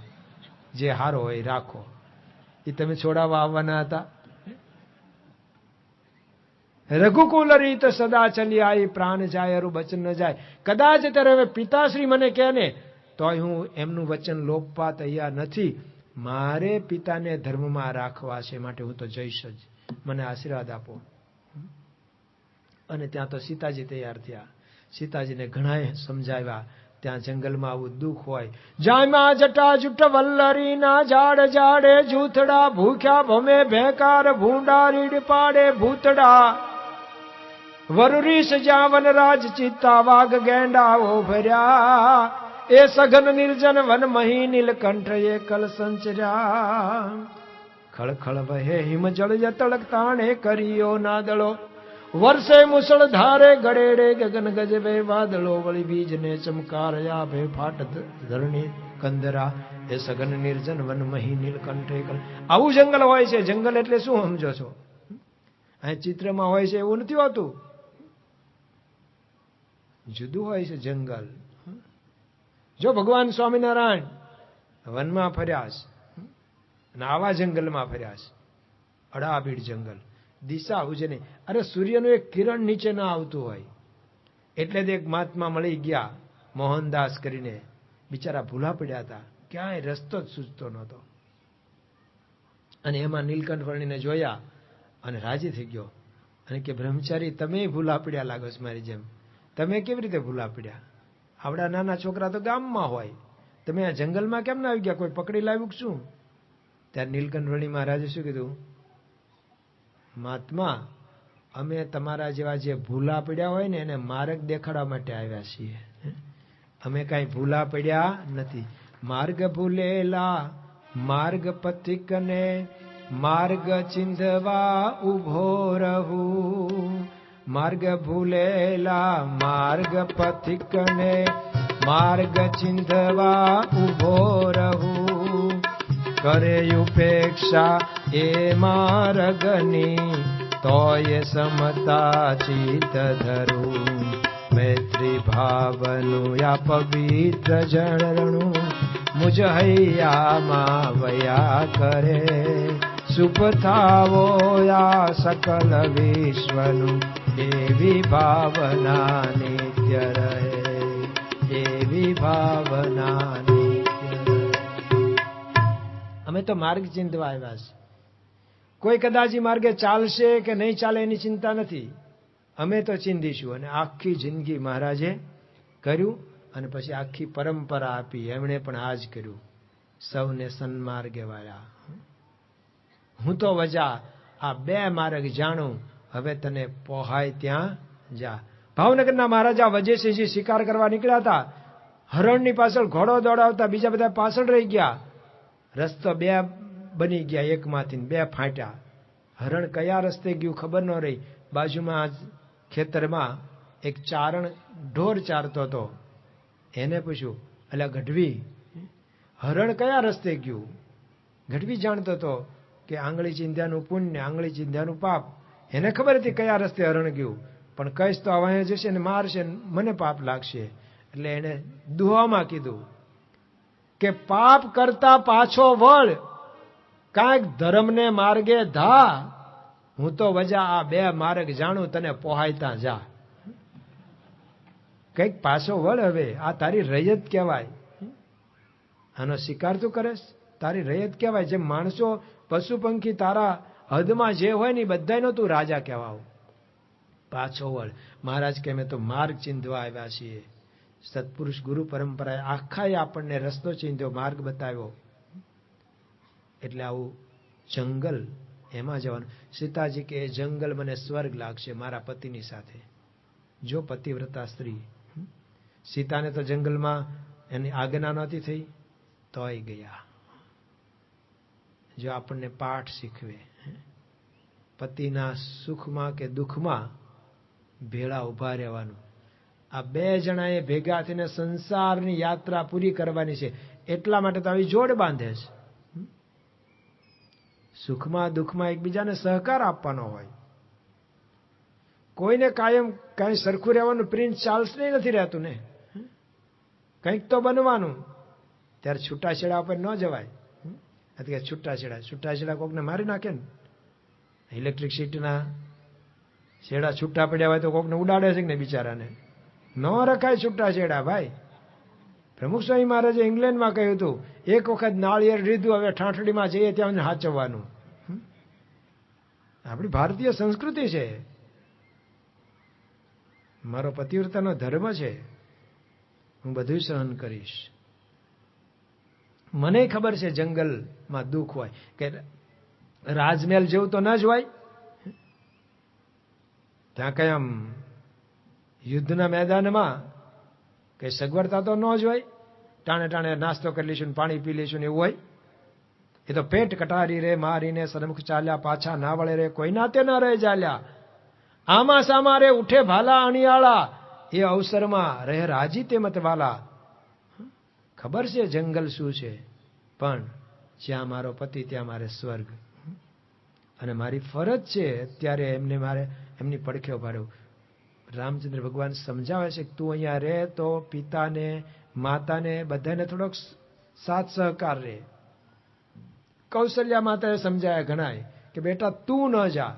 જે હારો હોય રાખો, એ તમે છોડાવવા આવવાના હતા. રઘુકુલ રીત સદા ચલી આઈ, પ્રાણ જાય અરુ વચન ન જાય. કદાચ ત્યારે હવે પિતાશ્રી મને કહે ને તોય હું એમનું વચન લોપવા તૈયાર નથી. મારે પિતાને ધર્મમાં રાખવા છે, માટે હું તો જઈશ જ, મને આશીર્વાદ આપો. અને ત્યાં તો સીતાજી તૈયાર થયા. સીતાજીને ઘણાએ સમજાવ્યા, ત્યાં જંગલમાં આવું દુઃખ હોય. જાયમાં જટા જુટ વલ્લરીના ઝાડ ઝાડે જૂથડા, ભૂખ્યા ભમે ભેકાર ભૂંડા રીડ પાડે ભૂતડા, વરુરીશ જાવન રાજ ચિત્તા વાઘ ગેંડાઓ ભર્યા, એ સઘન નિર્જન વન મહી નીલકંઠ એકલ સંચર્યા. ખળખળ વહે હિમ જળ જતળક તાણે કર્યો નાદળો, વર્ષે મુસળ ધારે ગળેડે ગગન ગજવે વાદળો, વળી બીજને ચમકારયા ભે ફાટ ધરણી કંદરા, એ સઘન નિર્જન વન મહી નીલકંઠ એકલ. આવું જંગલ હોય છે. જંગલ એટલે શું સમજો છો? અહીં ચિત્રમાં હોય છે એવું નથી હોતું, જુદું હોય છે જંગલ. જો ભગવાન સ્વામિનારાયણ વનમાં ફર્યા અને આવા જંગલમાં ફર્યા, અડાબીડ જંગલ, દિશા ઉજે નહીં. અરે સૂર્યનું એક કિરણ નીચે ના આવતું હોય. એટલે જ એક મહાત્મા મળી ગયા મોહનદાસ કરીને, બિચારા ભૂલા પડ્યા હતા, ક્યાંય રસ્તો જ સૂચતો નહોતો. અને એમાં નીલકંઠ વર્ણીને જોયા અને રાજી થઈ ગયો અને કે બ્રહ્મચારી તમે ભૂલા પડ્યા લાગો છો મારી જેમ. તમે કેવી રીતે ભૂલા પડ્યા? આવડા નાના છોકરા તો ગામમાં હોય, તમે આ જંગલમાં કેમ ના આવી ગયા? કોઈ પકડી લાવ્યું શું? ત્યારે નીલકંઠ વર્ણી મહારાજે શું કીધું? મહાત્મા, અમે તમારા જેવા જે ભૂલા પડ્યા હોય ને એને માર્ગ દેખાડવા માટે આવ્યા છીએ. અમે કાંઈ ભૂલા પડ્યા નથી. માર્ગ ભૂલેલા માર્ગ પથિકને માર્ગ ચિંધવા ઉભો રહું. માર્ગ ભૂલેલા માર્ગ પથિકને માર્ગ ચિંધવા ઉભો રહું. કરે ઉપેક્ષા એ માર્ગની, તોય સમતા ચિત્ત ધરું. મૈત્રી ભાવનું આ પવિત્ર ઝરણું, મુજ હૈયામાં વયા કરે. શુભ થાવો આ સકલ વિશ્વનું, એવી ભાવના નિત્ય રહે, એવી ભાવના નિત્ય રહે. અમે તો માર્ગ ચિંતવા આવ્યા છે. કોઈ કદાચ માર્ગે ચાલશે કે નહીં ચાલે એની ચિંતા નથી. અમે તો ચિંધીશું. અને આખી જિંદગી મહારાજે કર્યું અને પછી આખી પરંપરા આપી. એમણે પણ આ જ કર્યું, સૌને સન્માર્ગે વાળા. હું તો વજા આ 2 માર્ગ જાણું, હવે તને પોહાય ત્યાં જા. ભાવનગરના મહારાજા વજયસિંહજી શિકાર કરવા નીકળ્યા હતા. હરણની પાછળ ઘોડો દોડાવતા બીજા બધા પાછળ રહી ગયા. રસ્તો 2 બની ગયા, એકમાંથી 2 ફાટ્યા. હરણ કયા રસ્તે ગયું ખબર ન રહી. બાજુમાં ખેતરમાં એક ચારણ ઢોર ચારતો હતો. એને પૂછ્યું, અલ્યા ગઢવી, હરણ કયા રસ્તે ગયું? ગઢવી જાણતો હતો કે આંગળી ચિંધ્યાનું પુણ્ય, આંગળી ચિંધ્યાનું પાપ. એને ખબર હતી કયા રસ્તે હરણ ગયું, પણ કહીશ તો હવે જશે ને મારશે, મને પાપ લાગશે. એટલે એને દુહામાં કીધું કે પાપ કરતા પાછો વળ, કાંઈક ધર્મને માર્ગે ધા. હું તો વજા આ 2 માર્ગ જાણું, તને પોહાયતા જા. કઈક પાછો વળ. હવે આ તારી રયત કહેવાય. આનો શિકાર તું કરેશ, તારી રયત કહેવાય. જેમ માણસો પશુ પંખી તારા હદમાં જે હોય ને બધાનો તું રાજા કહેવાવ. પાછો વળ. મહારાજ કે અમે તો માર્ગ ચિંધવા આવ્યા છીએ. સત્પુરુષ ગુરુ પરંપરાએ આખા આપણને રસ્તો ચિંધ્યો, માર્ગ બતાવ્યો. એટલે આવું જંગલ, એમાં જવાનું. સીતાજી કે જંગલ મને સ્વર્ગ લાગશે મારા પતિની સાથે. જો પતિવ્રતા સ્ત્રી, સીતાને તો જંગલમાં એની આજ્ઞા નહોતી થઈ, તોય ગયા. જો આપણને પાઠ શીખવે, પતિના સુખમાં કે દુઃખમાં ભેળા ઉભા રહેવાનું. આ 2 જણાએ ભેગા થઈને સંસારની યાત્રા પૂરી કરવાની છે. એટલા માટે તો આવી જોડ બાંધે છે. સુખમાં દુઃખમાં એકબીજાને સહકાર આપવાનો હોય. કોઈને કાયમ કાંઈ સરખું રહેવાનું પ્રિન્સ ચાર્લ્સ નથી રહેતું ને. કંઈક તો બનવાનું. ત્યારે છૂટાછેડા પર ન જવાય. છૂટાછેડા કોકને મારી નાખે ને. ઇલેક્ટ્રિસિટીના છેડા છૂટા પડ્યા હોય તો કોકને ઉડાડે છે ને બિચારાને. ન રખાય છૂટાછેડા ભાઈ. પ્રમુખ સ્વામી મહારાજે ઇંગ્લેન્ડમાં કહ્યું હતું, એક વખત નાળિયેર લીધું, હવે ઠાઠડીમાં જઈએ ત્યાં હાચવવાનું. આપણી ભારતીય સંસ્કૃતિ છે. મારો પતિવ્રતાનો ધર્મ છે. હું બધું સહન કરીશ. મને ખબર છે જંગલમાં દુઃખ હોય, કે રાજમહેલ જેવું તો ન જ હોય. ત્યાં કઈ આમ યુદ્ધના મેદાનમાં કઈ સગવડતા તો ન જ હોય. ટાણે ટાણે નાસ્તો કરી લઈશું, પાણી પી લઈશું એવું હોય. એ તો પેટ કટારી રે મારીને સન્મુખ ચાલ્યા, પાછા ના વળે રે કોઈ નાતે ન રહે ચાલ્યા. આમાં સામા રે ઉઠે ભાલા અણિયાળા, એ અવસરમાં રહે રાજી તે મતવાલા. ખબર છે જંગલ શું છે, પણ જ્યાં મારો પતિ ત્યાં મારે સ્વર્ગ. અને મારી ફરજ છે અત્યારે એમને મારે એમની પડખે ઉભા રહેવું. રામચંદ્ર ભગવાન સમજાવે છે કે તું અહીંયા રહે તો પિતાને માતાને બધાને થોડોક સાથ સહકાર રહે. કૌશલ્યા માતાએ સમજાયા ઘણાય કે બેટા તું ન જા.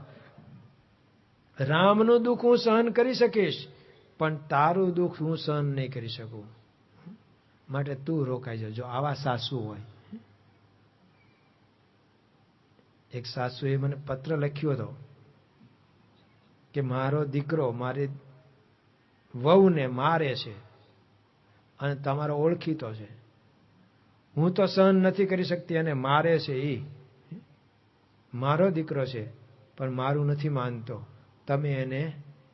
રામનું દુઃખ હું સહન કરી શકીશ, પણ તારું દુઃખ હું સહન નહીં કરી શકું. માટે તું રોકાઈ જજો. આવા સાસુ હોય. એક સાસુએ મને પત્ર લખ્યો હતો કે મારો દીકરો મારી વહુને મારે છે અને તમારો ઓળખીતો છે. હું તો સહન નથી કરી શકતી અને મારે છે. એ મારો દીકરો છે પણ મારું નથી માનતો. તમે એને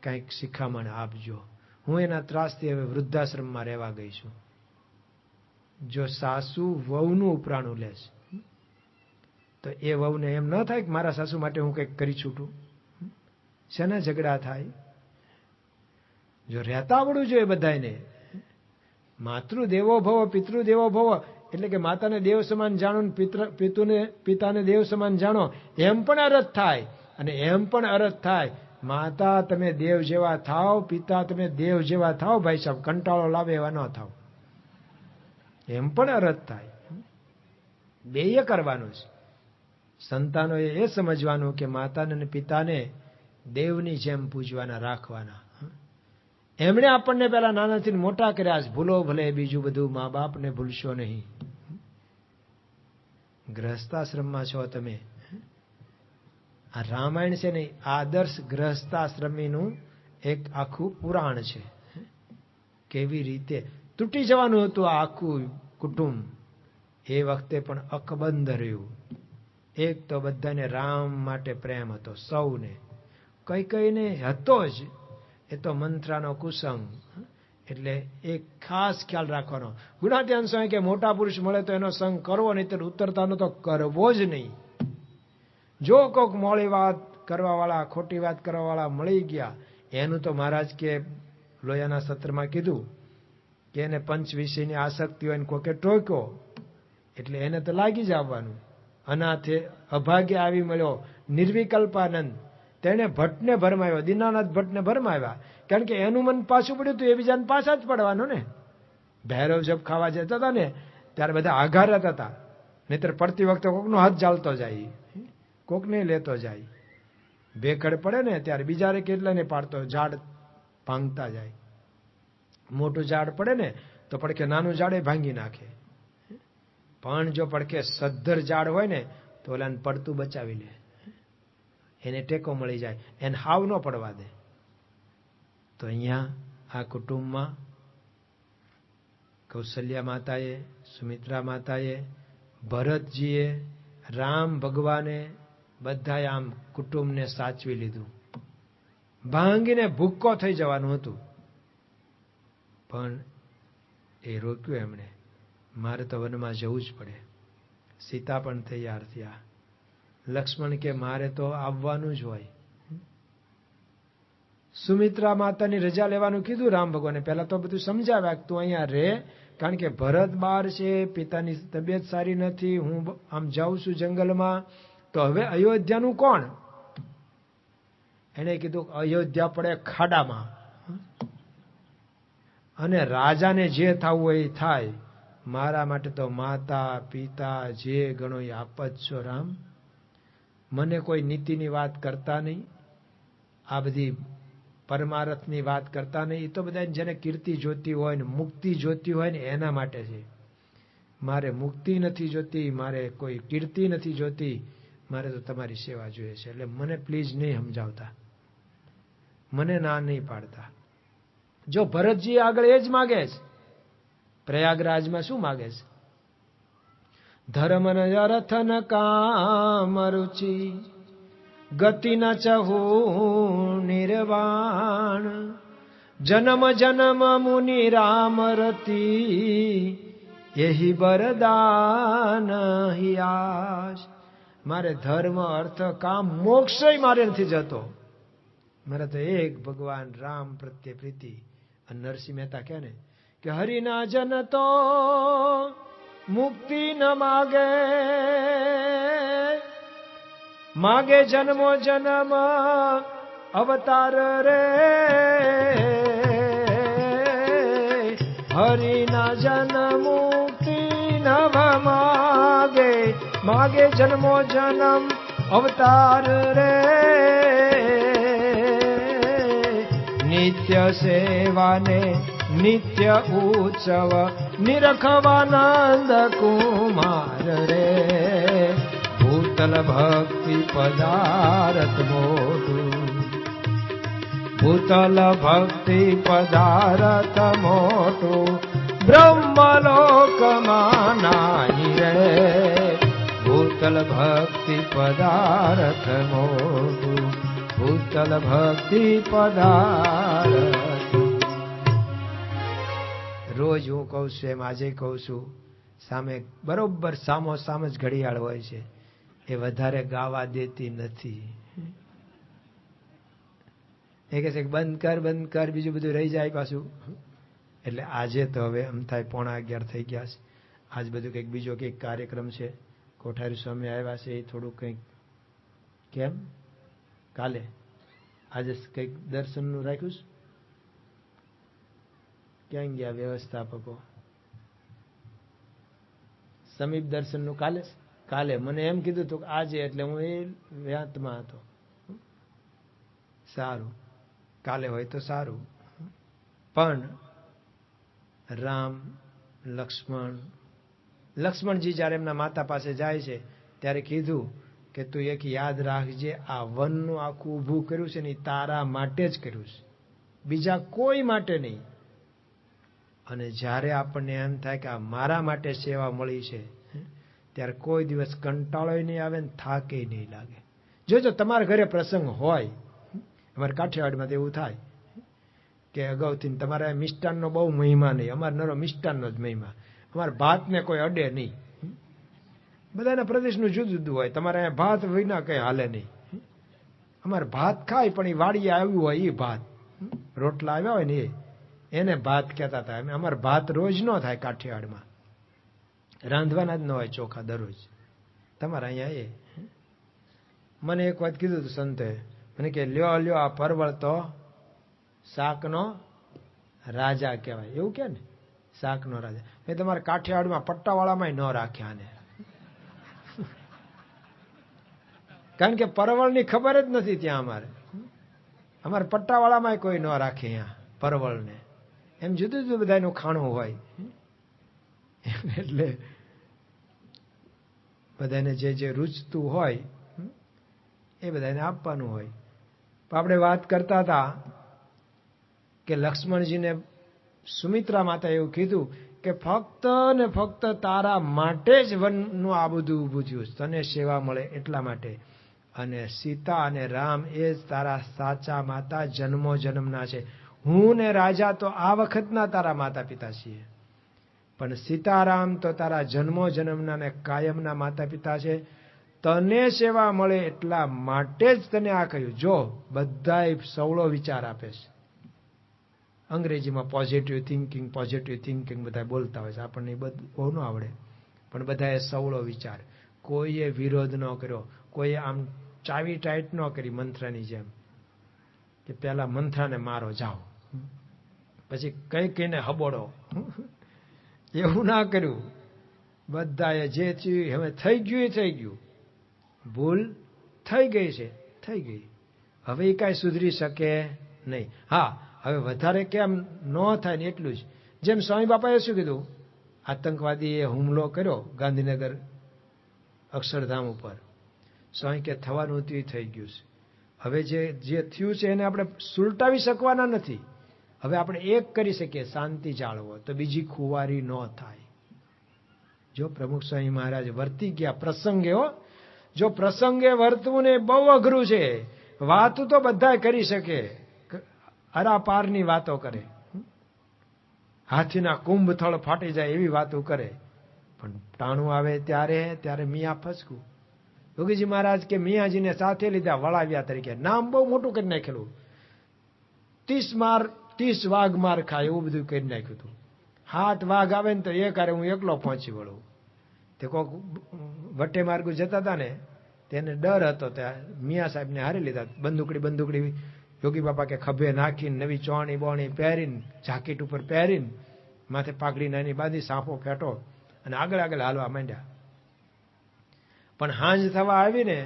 કંઈક શિખામણ આપજો. હું એના ત્રાસથી હવે વૃદ્ધાશ્રમમાં રહેવા ગઈ છું. જો સાસુ વહુનું ઉપરાણું લે છે તો એ વહુને એમ ન થાય કે મારા સાસુ માટે હું કંઈક કરી છૂટું. શેના ઝઘડા થાય? જો રહેતા આવડવું જોઈએ બધાને. માતૃદેવો ભવ પિતૃદેવો ભવ એટલે કે માતાને દેવ સમાન જાણો ને પિતાને દેવ સમાન જાણો, એમ પણ અર્થ થાય. અને એમ પણ અર્થ થાય માતા તમે દેવ જેવા થાવ, પિતા તમે દેવ જેવા થાવ. ભાઈ સાહેબ, કંટાળો લાવે એવા ન થાવ, એમ પણ અર્થ થાય. બેય કરવાનું છે. સંતાનોએ એ સમજવાનું કે માતાને અને પિતાને દેવની જેમ પૂજવાના, રાખવાના. એમણે આપણને પેલા નાનાથી મોટા કર્યા છે. ભૂલો ભલે બીજું બધું, મા બાપને ભૂલશો નહીં. ગ્રહસ્થાશ્રમમાં છો તમે. આ રામાયણ છે ને, આદર્શ ગ્રહસ્થાશ્રમીનું એક આખું પુરાણ છે. કેવી રીતે તૂટી જવાનું હતું આ આખું કુટુંબ, એ વખતે પણ અકબંધ રહ્યું. એક તો બધાને રામ માટે પ્રેમ હતો, સૌને. કઈને હતો જ, એ તો મંત્રાનો કુસંગ. એટલે એક ખાસ ખ્યાલ રાખવાનો. ગુણાત્યાન સ્વામી કે મોટા પુરુષ મળે તો એનો સંગ કરવો, નહીં તો ઉતરતાનો તો કરવો જ નહીં. જો કોઈક મોડી વાત કરવા વાળા, ખોટી વાત કરવા વાળા મળી ગયા, એનું તો મહારાજ કે લોયાના સત્રમાં કીધું કે એને પંચ વિષયની આસક્તિ હોય ને કોકે ટોક્યો એટલે એને તો લાગી જવાનું. અનાથે અભાગ્ય આવી મળ્યો નિર્વિકલ્પાનંદ, તેણે ભટ્ટને ભરમાવ્યો, દીનાનાથ ભટ્ટને ભરમાવ્યા. કારણ કે એનું મન પાછું પડ્યું હતું, એ બીજાને પાછા જ પડવાનું ને. ભૈરવ જબ ખાવા જતા હતા ને ત્યારે બધા આઘાર હતા, નહીતર પડતી વખતે કોકનો હાથ ચાલતો જાય, કોકને લેતો જાય. ભેખડ પડે ને ત્યારે બીજાને કેટલાને પાડતો, ઝાડ ભાંગતા જાય. મોટું ઝાડ પડે ને તો પડકે નાનું ઝાડે ભાંગી નાખે. પણ જો પડકે સદ્ધર ઝાડ હોય ને તો ઓલાને પડતું બચાવી લે, એને ટેકો મળી જાય, એને હાવ ન પડવા દે. તો અહીંયા આ કુટુંબમાં કૌશલ્યા માતાએ, સુમિત્રા માતાએ, ભરતજીએ, રામ ભગવાને બધાએ આમ કુટુંબને સાચવી લીધું. ભાંગીને ભૂક્કો થઈ જવાનું હતું, પણ એ રોક્યું એમણે. મારે તો વનમાં જવું જ પડે. સીતા પણ તૈયાર થયા. લક્ષ્મણ કે મારે તો આવવાનું જ હોય. સુમિત્રા માતાની રજા લેવાનું કીધું રામ ભગવાને. પહેલા તો બધું સમજાવ્યા કે તું અહીંયા રહે, કારણ કે ભરત બહાર છે, પિતાની તબિયત સારી નથી, હું આમ જાઉં છું જંગલમાં, તો હવે અયોધ્યાનું કોણ? એને કીધું અયોધ્યા પડે ખાડામાં, અને રાજાને જે થવું હોય એ થાય. મારા માટે તો માતા પિતા જે ગણો એ આપ જ છો રામ. મને કોઈ નીતિની વાત કરતા નહીં, આ બધી પરમાર્થની વાત કરતા નહીં. એ તો બધા જેને કીર્તિ જોતી હોય ને મુક્તિ જોતી હોય ને એના માટે છે. મારે મુક્તિ નથી જોતી, મારે કોઈ કીર્તિ નથી જોતી, મારે તો તમારી સેવા જોઈએ છે. એટલે મને પ્લીઝ નહીં સમજાવતા, મને ના નહીં પાડતા. જો ભરતજી આગળ એ જ માગે છે. પ્રયાગરાજમાં શું માગે છે? ધર્મ ન અર્થ ન કામ રુચિ, ગતિ ન ચહુ નિર્વાણ, જન્મ જન્મ મુનિ રામ રતિ, એહી વરદાન હિયાશ. મારે ધર્મ અર્થ કામ મોક્ષય મારે નથી જતો, મારે તો એક ભગવાન રામ પ્રત્યે પ્રીતિ. અને નરસિંહ મહેતા કહે ને કે હરિના જન તો મુક્તિ ન માગે, માગે જન્મો જન્મ અવતાર રે. હરિના જન મુક્તિ નવ માગે, માગે જન્મો જન્મ અવતાર રે. નિત્ય સેવાને નિત્ય ઉત્સવ, નિરખવાનંદ કુમાર રે. ભૂતલ ભક્તિ પદાર્થ મોટું, ભૂતલ ભક્તિ પદાર્થ મોટું, બ્રહ્મલોકમાં નાહી રે. ભૂતલ ભક્તિ પદાર્થ મોટું, ભૂતલ ભક્તિ પદાર્થ. રોજ હું કહું છું એમ આજે કહું છું, સામે બરોબર સામો સામ જ ઘડિયાળ હોય છે, એ વધારે ગાવા દેતી નથી. એ કહે છે બંધ કર, બીજું બધું રહી જાય પાછું. એટલે આજે તો હવે એમ થાય 11:15 થઈ ગયા છે. આજ બધું કંઈક બીજો કંઈક કાર્યક્રમ છે. કોઠારી સ્વામી આવ્યા છે એ થોડું કંઈક કેમ કાલે આજે કંઈક દર્શનનું રાખ્યું છે. ક્યાં ગયા વ્યવસ્થાપકો? સમીપ દર્શનનું કાલે મને એમ કીધું હતું કે આજે, એટલે હું એ વ્યાતમાં હતો. સારું, કાલે હોય તો સારું. પણ રામ લક્ષ્મણજી જ્યારે એમના માતા પાસે જાય છે ત્યારે કીધું કે તું એક યાદ રાખજે, આ વનનું આખું ઊભું કર્યું છે ને એ તારા માટે જ કર્યું છે, બીજા કોઈ માટે નહીં. અને જ્યારે આપણને એમ થાય કે આ મારા માટે સેવા મળી છે ત્યારે કોઈ દિવસ કંટાળો નહીં આવે ને થાકે નહીં લાગે. જોજો તમારા ઘરે પ્રસંગ હોય, અમારે કાઠિયાવાડમાં તો એવું થાય કે અગાઉથી તમારા મિષ્ટાનનો બહુ મહિમા નહીં, અમારે નરો મિષ્ટાનનો જ મહિમા. અમારે ભાતને કોઈ અડે નહીં. બધાના પ્રદેશનું જુદું જુદું હોય. તમારે અહીંયા ભાત વિના કંઈ હાલે નહીં. અમારે ભાત ખાય પણ એ વાડીએ આવ્યું હોય એ ભાત, રોટલા આવ્યા હોય ને એને ભાત કહેતા હતા. અમારે ભાત રોજ ન થાય કાઠિયાવાડમાં, રાંધવાના જ ન હોય ચોખા દરરોજ. તમારે અહીંયા એ મને એક વાત કીધું હતું સંતે, મને કે લ્યો આ પરવળ તો શાકનો રાજા કહેવાય. એવું કે ને, શાકનો રાજા. મેં તમારે કાઠિયાવાડમાં પટ્ટાવાળામાં ન રાખ્યા આને, કારણ કે પરવળની ખબર જ નથી ત્યાં. અમારે પટ્ટાવાળામાં કોઈ ન રાખે અહીંયા પરવળને. એમ જુદું જુદું બધાનું ખાણું હોય એટલે બધાને જે રૂચતું હોય એ બધાને આપવાનું હોય. આપણે વાત કરતા હતા કે લક્ષ્મણજીને સુમિત્રા માતા એવું કીધું કે ફક્ત ને ફક્ત તારા માટે જ વનનું આ બધું ઊભું થયું, તને સેવા મળે એટલા માટે. અને સીતા અને રામ એ જ તારા સાચા માતા જન્મો જન્મના છે. હું ને રાજા તો આ વખતના તારા માતા પિતા છીએ, પણ સીતારામ તો તારા જન્મો જન્મના ને કાયમના માતા પિતા છે. તને સેવા મળે એટલા માટે જ તને આ કહ્યું. જો બધાય સવળો વિચાર આપે છે. અંગ્રેજીમાં પોઝિટિવ થિંકિંગ બધા બોલતા હોય છે, આપણને બહુ ન આવડે, પણ બધાએ સવળો વિચાર. કોઈએ વિરોધ ન કર્યો, કોઈએ આમ ચાવી ટાઈટ ન કરી મંથરાની જેમ કે પેલા મંથરાને મારો જાઓ પછી કઈને હબોડો, એવું ના કર્યું. બધાએ જે થયું હવે થઈ ગયું એ થઈ ગયું. ભૂલ થઈ ગઈ છે, થઈ ગઈ. હવે એ કાંઈ સુધરી શકે નહીં. હા, હવે વધારે કેમ ન થાય ને એટલું જ. જેમ સ્વામી બાપાએ શું કીધું, આતંકવાદીએ હુમલો કર્યો ગાંધીનગર અક્ષરધામ ઉપર, સ્વામી કે થવાનું હતું એ થઈ ગયું છે. હવે જે થયું છે એને આપણે સુલટાવી શકવાના નથી. હવે આપણે એક કરી શકીએ, શાંતિ જાળવો, તો બીજી ખુવારી ન થાય. જો પ્રમુખ સ્વામી મહારાજ વર્તી ગયા પ્રસંગે, જો પ્રસંગે વર્તવું ને બહુ અઘરું છે. વાતું તો બધા કરી શકે, અરાપારની વાતો કરે, હાથીના કુંભથળ ફાટી જાય એવી વાતો કરે, પણ ટાણું આવે ત્યારે મિયા ફસકું. યોગીજી મહારાજ કે મિયાજીને સાથે લીધા વળાવ્યા તરીકે. નામ બહુ મોટું કરી નાખેલું. 30 વાઘ માર ખાય એવું બધું કરી નાખ્યું હતું. 7 વાઘ આવે ને તો એક હારે હું એકલો પહોંચી વળું. તે કોક વટે માર્ગુ જતા હતા ને તેને ડર હતો, ત્યાં મિયા સાહેબને હારી લીધા. બંદૂકડી યોગી બાપા કે ખભે નાખીને નવી ચોણી બોણી પહેરીને, જાકીટ ઉપર પહેરીને, માથે પાઘડી નાની બાંધી, સાંફો ફેટો અને આગળ હાલવા માંડ્યા. પણ હાંજ થવા આવીને,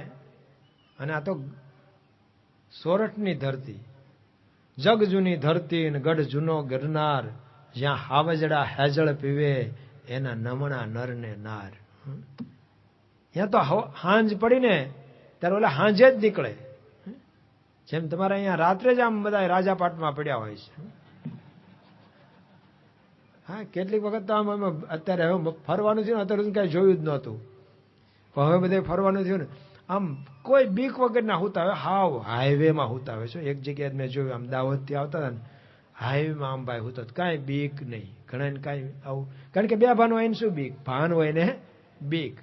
અને આ તો સોરઠની ધરતી, જગ જૂની ધરતી ને ગઢ જૂનો ગિરનાર, જ્યાં હાવજડા હેજળ પીવે એના નમણા નર ને નાર. ત્યાં તો હાંજ પડીને ત્યારે ઓલા હાંજે જ નીકળે. જેમ તમારે અહીંયા રાત્રે જ આમ બધા રાજાપાટમાં પડ્યા હોય છે. હા, કેટલીક વખત તો આમ અત્યારે હવે ફરવાનું થયું ને, અત્યારે કઈ જોયું જ નહોતું, પણ હવે બધે ફરવાનું થયું ને, આમ કોઈ બીક વગરના હોતા હોય. હાવ હાઈવેમાં હોતા હોય છે. એક જગ્યાએ મેં જોયું, આમ દાહોદથી આવતા હતા ને, હાઈવેમાં આમ ભાઈ હોતા, કાંઈ બીક નહીં. ઘણા કાંઈ આવું, કારણ કે બે ભાન હોય ને શું બીક, ભાન હોય ને બીક.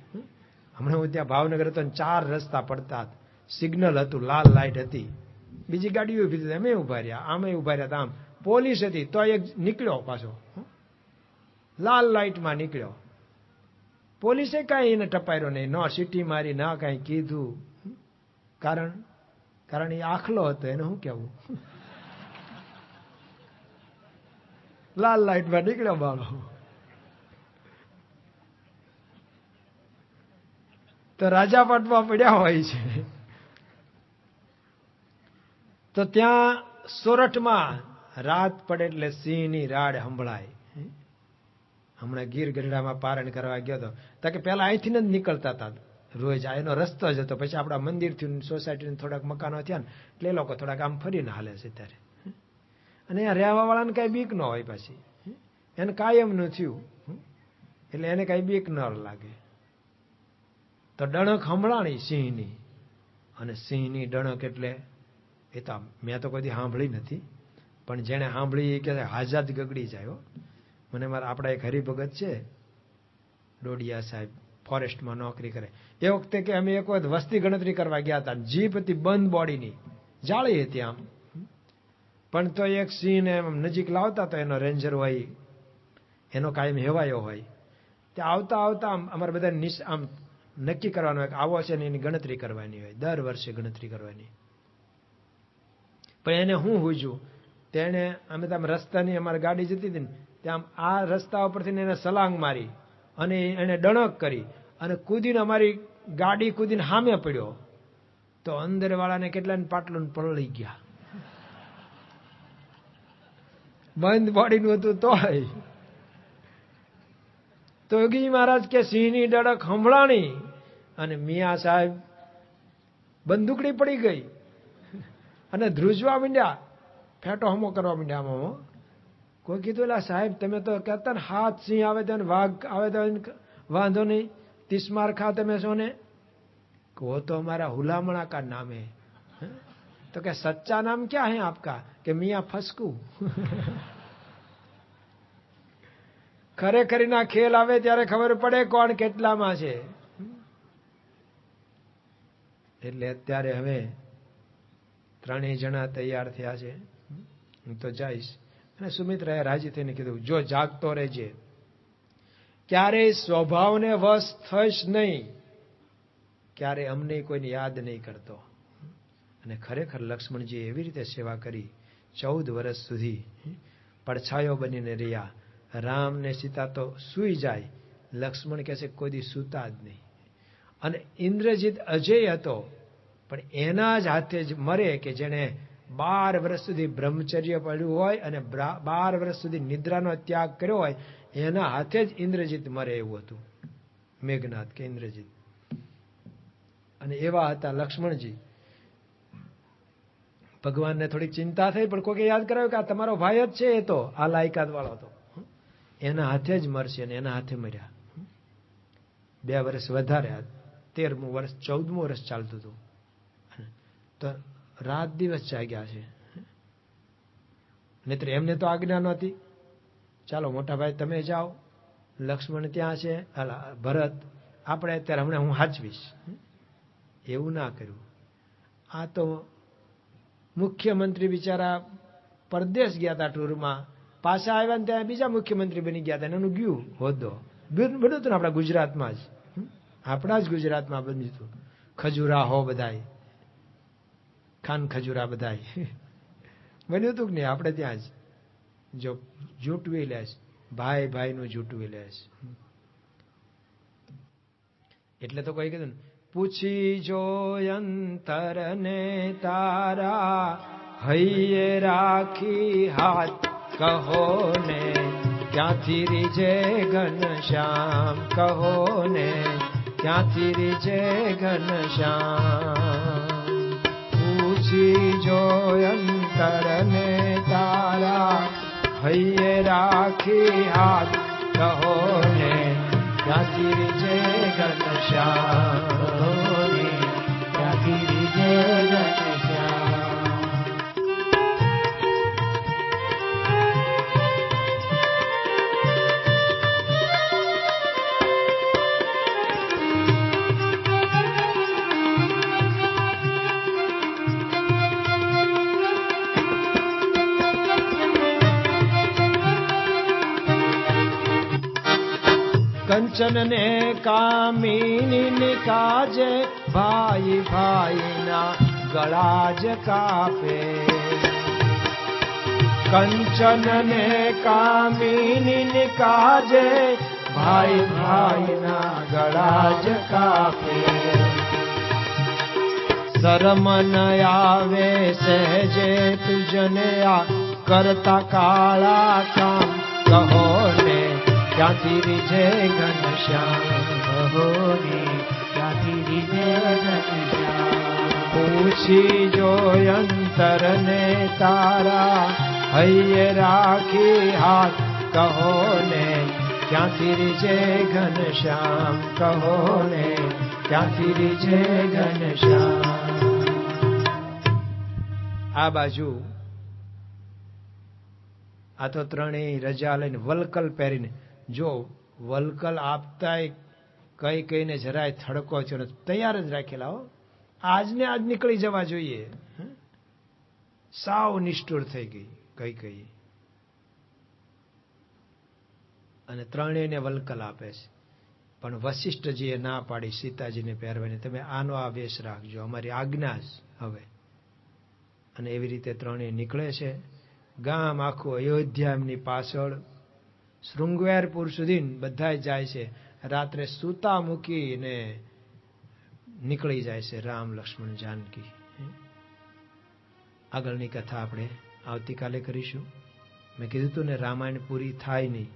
હમણાં હું ત્યાં ભાવનગર હતો ને 4 રસ્તા પડતા, સિગ્નલ હતું, લાલ લાઈટ હતી, બીજી ગાડીઓ ઉભી હતી, અમે ઉભા રહ્યા, આમે ઉભા રહ્યા, આમ પોલીસ હતી તો એક નીકળ્યો પાછો, લાલ લાઇટમાં નીકળ્યો. પોલીસે કાંઈ એને ટપાર્યો નહીં, ન સીટી મારી, ના કાંઈ કીધું. કારણ એ આખલો હતો, એને શું કહેવું. લાલ લાઇટમાં નીકળ્યો બાળો. તો રાજાપાટમાં પડ્યા હોય છે. તો ત્યાં સોરઠમાં રાત પડે એટલે સિંહની રાડ સંભળાય. હમણાં ગીર ગઢડામાં પારણ કરવા ગયો હતો, તો કે પેલા અહીંથી જ નીકળતા હતા રોજ, આ એનો રસ્તો જ હતો. પછી આપણા મંદિરથી સોસાયટીને થોડાક મકાનો થયા ને એટલે એ લોકો થોડાક આમ ફરીને હાલે છે ત્યારે. અને અહીંયા રહેવા વાળાને કઈ બીક ન હોય, પાછી એને કાયમનું થયું એટલે એને કઈ બીક ન લાગે. તો ડણક સંભળાણી સિંહની, અને સિંહની ડણક એટલે એ તો મેં તો કોઈ સાંભળી નથી, પણ જેને સાંભળી એ કે હાજા જ ગગડી જાય. મને મારા આપણા એક હરિભગત છે ડોડિયા સાહેબ, ફોરેસ્ટમાં નોકરી કરે. એ વખતે કે અમે એક વખત વસ્તી ગણતરી કરવા ગયા હતા, જીપ હતી બંધ બોડીની, જાળી હતી આમ, પણ તો એક સિંહને નજીક લાવતા તો એનો રેન્જર હોય, એનો કાયમ હેવાયો હોય, ત્યાં આવતા આવતા અમારે બધા આમ નક્કી કરવાનું હોય કે આવો છે ને એની ગણતરી કરવાની હોય, દર વર્ષે ગણતરી કરવાની. પણ એને હું હુજું, તેને અમે તો રસ્તાની અમારી ગાડી જતી હતી ને ત્યાં આ રસ્તા ઉપરથી એને સલાંગ મારી અને એને ડણક કરી અને કૂદીને અમારી ગાડી કૂદીને સામે પડ્યો. તો અંદર વાળાને કેટલાને પાટલું પલળી ગયા, બંધ બોડીનું હતું તોય. તો યોગીજી મહારાજ કે સિંહની ડણક સંભળાણી અને મિયા સાહેબ બંદૂકડી પડી ગઈ અને ધ્રુજવા માંડ્યા, ફેટો હમો કરવા માંડ્યા. આમાં કોઈ કીધું એલા સાહેબ તમે તો કહેતા ને હાથ સિંહ આવે તો વાઘ આવે તો વાંધો નહીં, 30 मार खा તમે છો ને. वो तो हमारा हुलामणा का नाम है. तो क्या सच्चा नाम क्या है आपका? कि मियाँ फसकू. ખરેખરીના ખેલ આવે ત્યારે ખબર પડે કોણ કેટલામાં છે. એટલે અત્યારે હવે 3 જણા તૈયાર થયા છે, હું તો જઈશ. અને સુમિત્રાએ રાજી થઈને કીધું જો જાગતો રહેજે, ક્યારેય સ્વભાવને વશ થઈશ નહીં, ક્યારે અમને કોઈને યાદ નહીં કરતો. અને ખરેખર લક્ષ્મણજી એવી રીતે સેવા કરી, 14 વર્ષ સુધી પડછાયો બનીને રહ્યા. રામ ને સીતા તો સૂઈ જાય, લક્ષ્મણ કહે છે કોઈ દી સૂતા જ નહીં. અને ઇન્દ્રજીત અજય હતો, પણ એના જ હાથે જ મરે કે જેને 12 વર્ષ સુધી બ્રહ્મચર્ય પડ્યું હોય અને 12 વર્ષ સુધી નિદ્રાનો ત્યાગ કર્યો હોય, એના હાથે જ ઇન્દ્રજીત મરે એવું હતું, મેઘનાથ કે ઇન્દ્રજીત. અને એવા હતા લક્ષ્મણજી. ભગવાનને થોડીક ચિંતા થઈ, પણ કોઈ યાદ કરાવ્યું કે આ તમારો ભાઈ જ છે, એ તો આ લાયકાત વાળો હતો, એના હાથે જ મરશે. અને એના હાથે મર્યા. 2 વર્ષ વધારે, 13મું વર્ષ 14મું વર્ષ ચાલતું હતું. તો રાત દિવસ જાગ્યા છે. નહીતર એમને તો આજ્ઞા નહોતી, ચાલો મોટા ભાઈ તમે જાઓ, લક્ષ્મણ ત્યાં છે, ભરત આપણે અત્યારે હમણાં હું હાચવીશ. એવું ના કર્યું. આ તો મુખ્યમંત્રી બિચારા પરદેશ ગયા હતા ટૂરમાં, પાછા આવ્યા ને ત્યાં બીજા મુખ્યમંત્રી બની ગયા હતા. એનું ગયું હોદ્દો બન્યું હતું ને આપણા ગુજરાતમાં જ, આપણા જ ગુજરાતમાં બન્યું હતું. ખજુરાહો બધાય, ખાન ખજુરા બધાય બન્યું હતું કે નહીં આપણે ત્યાં જ. જો જૂટવી લેશ, ભાઈ ભાઈનું જૂટવી લેશ. એટલે તો કોઈ કીધું ને, પૂછી જો અંતરને તારા, હૈયે રાખી હાથ કહો ને, ક્યાંથી રીજે ઘનશ્યામ કહો ને, ક્યાંથી રીજે ઘનશ્યામ. પૂછી જો અંતરને તારા, હૈયે રાખી હાથ કહો ને, ક્યાંથી રીજે ઘનશ્યામ, ક્યાંથી રીજે ઘનશ્યામ. કંચન ને કામિની કાજે ભાઈ ભાઈના ગળા જ કાપે. કંચન ને કામિની કાજે ભાઈ ભાઈના ગળા જ કાપે. શરમ ન આવે સહેજે તુજને આ કરતા કાળા કામ. કહો ને ક્યાંથી રીજે ઘનશ્યામ. કહો ને ક્યાંથી રીજે ઘનશ્યામ. પૂછી જો અંતર ને તારા હૈયે રાખી હાથ. કહો ને ક્યાંથી રીજે ઘનશ્યામ. કહો ને ક્યાંથી રીજે ઘનશ્યામ. આ બાજુ આ તો ત્રણેય રજા લઈને વલકલ પહેરીને, જો વલકલ આપતા કઈ કઈને જરાય થડકો છે તૈયાર જ રાખેલા હો. આજને આજ નીકળી જવા જોઈએ. સાવ નિષ્ઠુર થઈ ગઈ કઈ અને ત્રણેયને વલકલ આપે છે. પણ વશિષ્ઠજીએ ના પાડી સીતાજીને પહેરવાની, તમે આનો આ વેશ રાખજો, અમારી આજ્ઞા જ હવે. અને એવી રીતે ત્રણેય નીકળે છે. ગામ આખું અયોધ્યા એમની પાછળ, શૃંગવેરપુર સુધી બધા જાય છે. રાત્રે સૂતા મૂકીને નીકળી જાય છે રામ લક્ષ્મણ જાનકી. આગળની કથા આપણે આવતીકાલે કરીશું. મેં કીધું તું ને રામાયણ પૂરી થાય નહીં,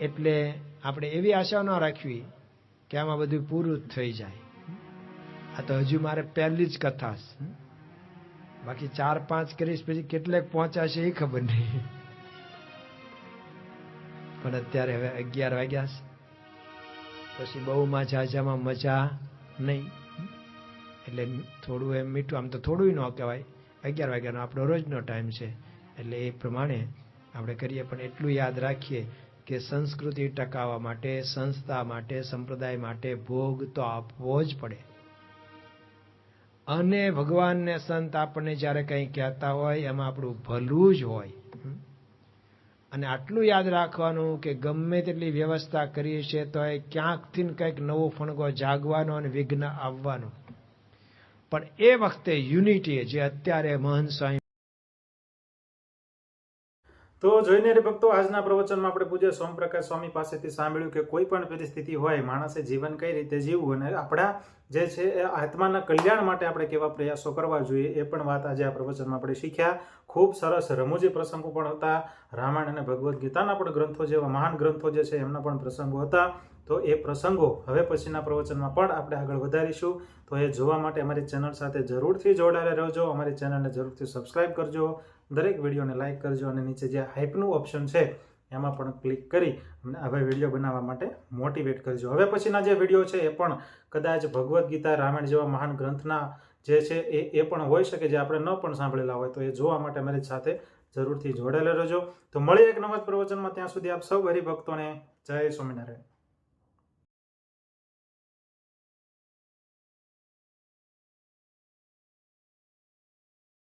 એટલે આપણે એવી આશા ન રાખવી કે આમાં બધું પૂરું જ થઈ જાય. આ તો હજુ મારે પહેલી જ કથા છે, બાકી 4-5 કરીશ પછી કેટલેક પહોંચાશે એ ખબર નહીં. પણ અત્યારે હવે 11 વાગ્યા છે, પછી બહુમાં ઝાઝામાં મજા નહીં, એટલે થોડું એમ મીઠું, આમ તો થોડું ન કહેવાય, 11 વાગ્યાનો આપણો રોજનો ટાઈમ છે, એટલે એ પ્રમાણે આપણે કરીએ. પણ એટલું યાદ રાખીએ કે સંસ્કૃતિ ટકાવવા માટે, સંસ્થા માટે, સંપ્રદાય માટે ભોગ તો આપવો જ પડે. અને ભગવાનને સંત આપણને જ્યારે કંઈ કહેતા હોય એમાં આપણું ભલું જ હોય. અને આટલું યાદ રાખવાનું કે ગમે તેટલી વ્યવસ્થા કરીએ છીએ તો એ ક્યાંકથી કંઈક નવો ફણગો જાગવાનો અને વિઘ્ન આવવાનો. પણ એ વખતે યુનિટી, જે અત્યારે મહંત સ્વામી. તો જોઈને રે ભક્તો, આજના પ્રવચનમાં આપણે પૂજ્ય સોમપ્રકાશ સ્વામી પાસેથી સાંભળ્યું કે કોઈ પણ પરિસ્થિતિ હોય, માણસે જીવન કઈ રીતે જીવવું અને આપણા જે છે એ આત્માના કલ્યાણ માટે આપણે કેવા પ્રયાસો કરવા જોઈએ, એ પણ વાત આજે આ પ્રવચનમાં આપણે શીખ્યા. ખૂબ સરસ રમૂજી પ્રસંગો પણ હતા. રામાયણ અને ભગવદ્ ગીતાના પણ ગ્રંથો જેવા મહાન ગ્રંથો જે છે એમના પણ પ્રસંગો હતા. તો એ પ્રસંગો હવે પછીના પ્રવચનમાં પણ આપણે આગળ વધારીશું. તો એ જોવા માટે અમારી ચેનલ સાથે જરૂરથી જોડાયેલા રહેજો. અમારી ચેનલને જરૂરથી સબસ્ક્રાઇબ કરજો, દરેક વિડીયોને લાઇક કરજો, અને નીચે જે હાઇપનું ઓપ્શન છે એમાં પણ ક્લિક કરી અમને હવે વિડીયો બનાવવા માટે મોટિવેટ કરજો. હવે પછીના જે વિડીયો છે એ પણ કદાચ ભગવદ્ ગીતા, રામાયણ જેવા મહાન ગ્રંથના જે છે એ પણ હોઈ શકે, જે આપણે ન પણ સાંભળેલા હોય. તો એ જોવા માટે અમારી સાથે જરૂરથી જોડાયેલા રહેજો. તો મળીએ એક નવા જ પ્રવચનમાં. ત્યાં સુધી આપ સૌ હરિભક્તોને જય સ્વામિનારાયણ.